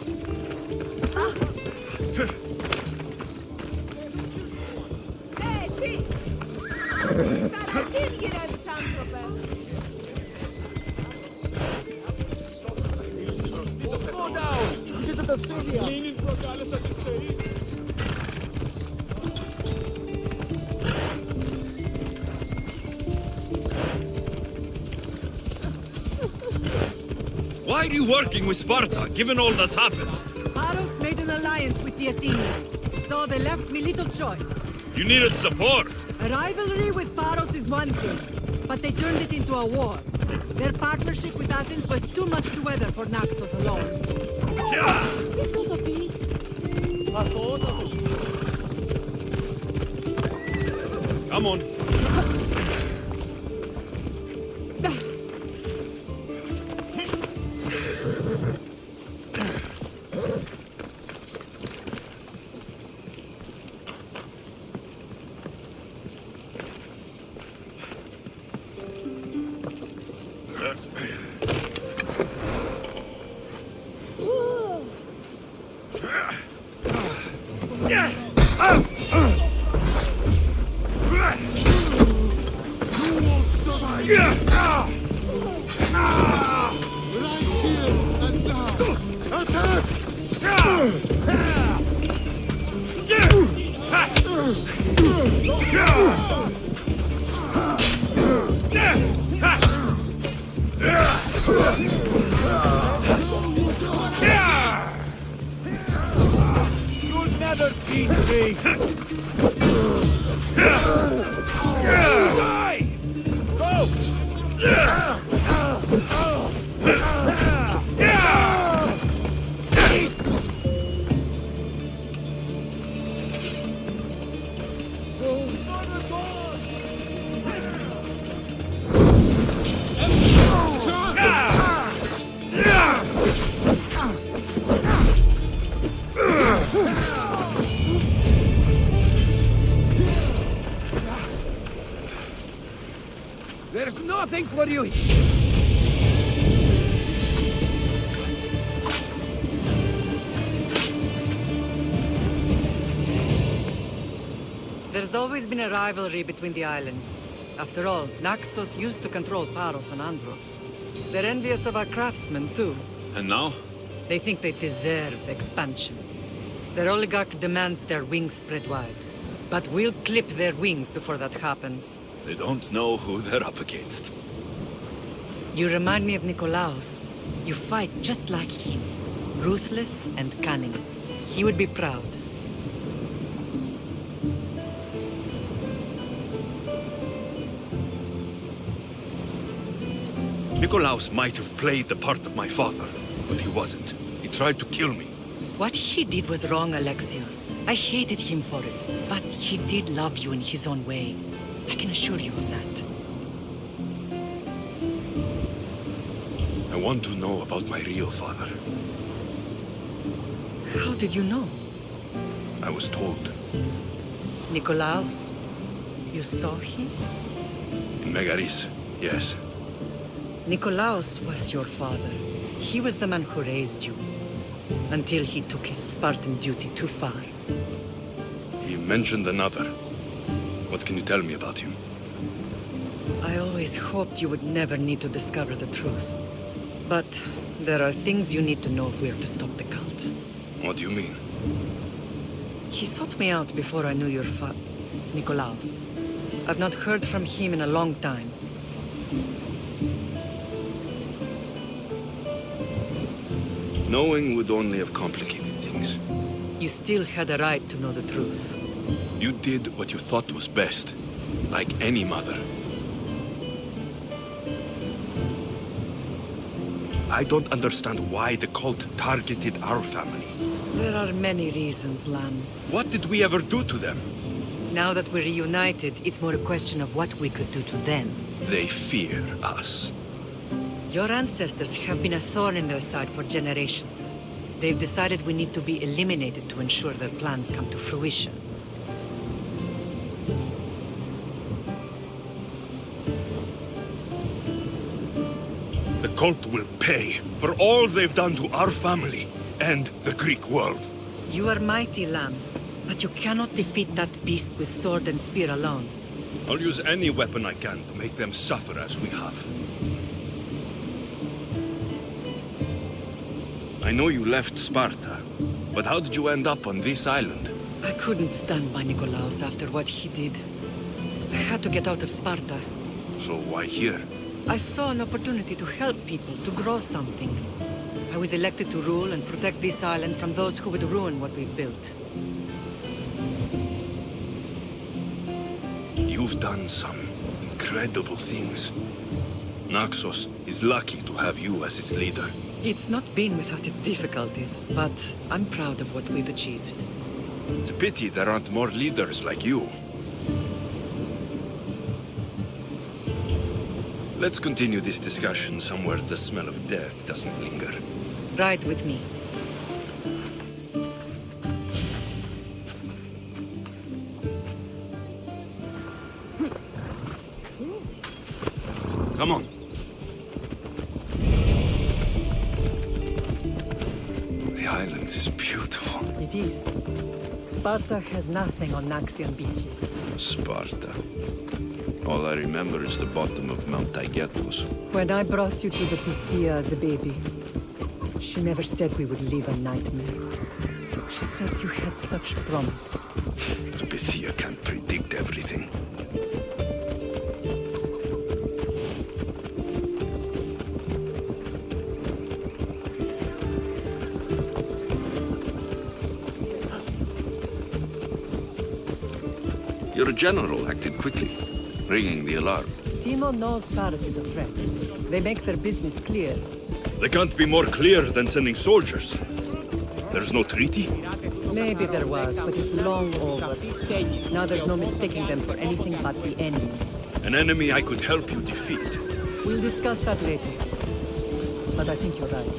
Speaker 7: Slow down! This isn't a stadium!
Speaker 4: Why are you working with Sparta, given all that's happened?
Speaker 14: Paros made an alliance with the Athenians, so they left me little choice.
Speaker 4: You needed support.
Speaker 14: A rivalry with Paros is one thing, but they turned it into a war. Their partnership with Athens was too much to weather for Naxos alone.
Speaker 4: Come on.
Speaker 7: You'll never beat me! Die! Go!
Speaker 10: There's nothing for you.
Speaker 14: There's always been a rivalry between the islands. After all, Naxos used to control Paros and Andros. They're envious of our craftsmen, too.
Speaker 4: And now?
Speaker 14: They think they deserve expansion. Their oligarch demands their wings spread wide. But we'll clip their wings before that happens.
Speaker 4: They don't know who they're up against.
Speaker 14: You remind me of Nikolaos. You fight just like him. Ruthless and cunning. He would be proud.
Speaker 4: Nikolaos might have played the part of my father, but he wasn't. He tried to kill me.
Speaker 14: What he did was wrong, Alexios. I hated him for it. But he did love you in his own way. I can assure you of that.
Speaker 4: I want to know about my real father.
Speaker 14: How did you know?
Speaker 4: I was told.
Speaker 14: Nikolaos? You saw him?
Speaker 4: In Megaris, yes.
Speaker 14: Nikolaos was your father. He was the man who raised you. Until he took his Spartan duty too far.
Speaker 4: He mentioned another. What can you tell me about him?
Speaker 14: I always hoped you would never need to discover the truth. But there are things you need to know if we are to stop the cult.
Speaker 4: What do you mean?
Speaker 14: He sought me out before I knew your Nikolaos. I've not heard from him in a long time.
Speaker 4: Knowing would only have complicated things.
Speaker 14: You still had a right to know the truth.
Speaker 4: You did what you thought was best, like any mother.
Speaker 12: I don't understand why the cult targeted our family.
Speaker 14: There are many reasons, Lamb.
Speaker 12: What did we ever do to them?
Speaker 14: Now that we're reunited, it's more a question of what we could do to them.
Speaker 12: They fear us.
Speaker 14: Your ancestors have been a thorn in their side for generations. They've decided we need to be eliminated to ensure their plans come to fruition.
Speaker 12: The cult will pay for all they've done to our family and the Greek world.
Speaker 14: You are mighty, Lamb, but you cannot defeat that beast with sword and spear alone.
Speaker 12: I'll use any weapon I can to make them suffer as we have. I know you left Sparta, but how did you end up on this island?
Speaker 14: I couldn't stand by Nikolaos after what he did. I had to get out of Sparta.
Speaker 12: So why here?
Speaker 14: I saw an opportunity to help people, to grow something. I was elected to rule and protect this island from those who would ruin what we've built.
Speaker 12: You've done some incredible things. Naxos is lucky to have you as its leader.
Speaker 14: It's not been without its difficulties, but I'm proud of what we've achieved.
Speaker 12: It's a pity there aren't more leaders like you. Let's continue this discussion somewhere the smell of death doesn't linger.
Speaker 14: Ride with me.
Speaker 12: Come on. The island is beautiful.
Speaker 14: It is. Sparta has nothing on Naxian beaches.
Speaker 12: Sparta. All I remember is the bottom of Mount Taygetos.
Speaker 14: When I brought you to the Pythia as a baby, she never said we would live a nightmare. She said you had such promise.
Speaker 12: The Pythia can't predict everything. Your general acted quickly, ringing the alarm.
Speaker 14: Timo knows Paris is a threat. They make their business clear.
Speaker 12: They can't be more clear than sending soldiers. There's no treaty?
Speaker 14: Maybe there was, but it's long over. Now there's no mistaking them for anything but the enemy.
Speaker 12: An enemy I could help you defeat.
Speaker 14: We'll discuss that later. But I think you're right.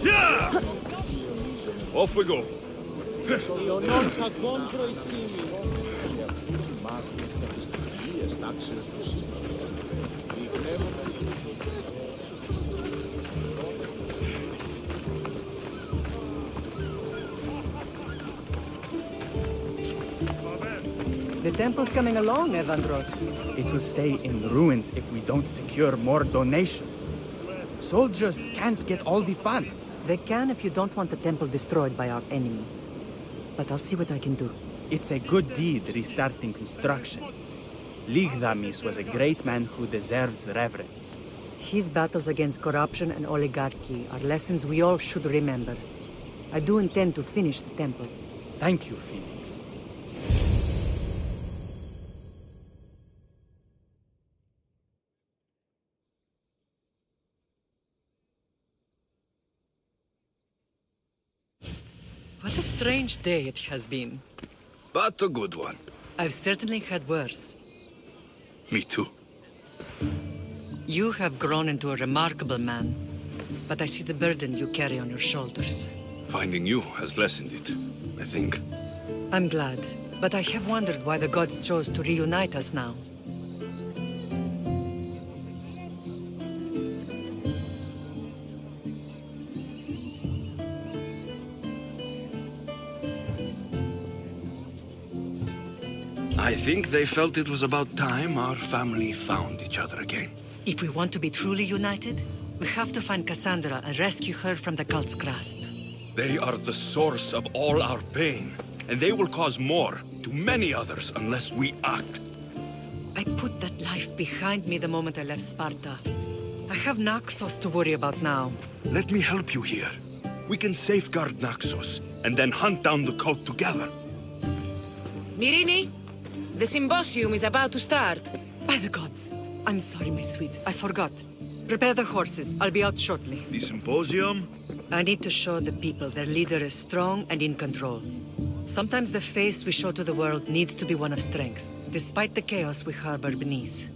Speaker 12: Yeah! Off we go.
Speaker 14: The temple's coming along, Evandros.
Speaker 15: It will stay in ruins if we don't secure more donations. Soldiers can't get all the funds.
Speaker 14: They can if you don't want the temple destroyed by our enemy. But I'll see what I can do.
Speaker 15: It's a good deed restarting construction. Ligdamis was a great man who deserves reverence.
Speaker 14: His battles against corruption and oligarchy are lessons we all should remember. I do intend to finish the temple.
Speaker 15: Thank you, Phoenix.
Speaker 14: What a strange day it has been.
Speaker 12: But a good one.
Speaker 14: I've certainly had worse.
Speaker 12: Me too.
Speaker 14: You have grown into a remarkable man, but I see the burden you carry on your shoulders.
Speaker 12: Finding you has lessened it, I think.
Speaker 14: I'm glad, but I have wondered why the gods chose to reunite us now.
Speaker 12: I think they felt it was about time our family found each other again.
Speaker 14: If we want to be truly united, we have to find Cassandra and rescue her from the cult's grasp.
Speaker 12: They are the source of all our pain, and they will cause more to many others unless we act.
Speaker 14: I put that life behind me the moment I left Sparta. I have Naxos to worry about now.
Speaker 12: Let me help you here. We can safeguard Naxos, and then hunt down the cult together.
Speaker 11: Myrine,
Speaker 16: The symposium is about to start.
Speaker 14: By the gods. I'm sorry, my sweet. I forgot. Prepare the horses. I'll be out shortly.
Speaker 17: The symposium?
Speaker 14: I need to show the people their leader is strong and in control. Sometimes the face we show to the world needs to be one of strength, despite the chaos we harbor beneath.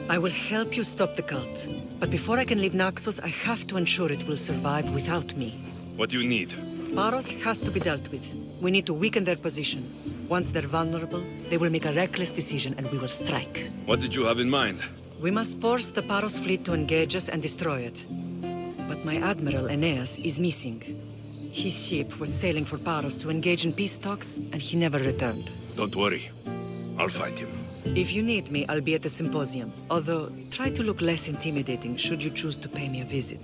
Speaker 14: I will help you stop the cult, but before I can leave Naxos, I have to ensure it will survive without me.
Speaker 4: What do you need?
Speaker 14: Paros has to be dealt with. We need to weaken their position. Once they're vulnerable, they will make a reckless decision and we will strike.
Speaker 4: What did you have in mind?
Speaker 14: We must force the Paros fleet to engage us and destroy it. But my admiral, Aeneas, is missing. His ship was sailing for Paros to engage in peace talks, and he never returned.
Speaker 4: Don't worry. I'll find him.
Speaker 14: If you need me, I'll be at the symposium. Although, try to look less intimidating should you choose to pay me a visit.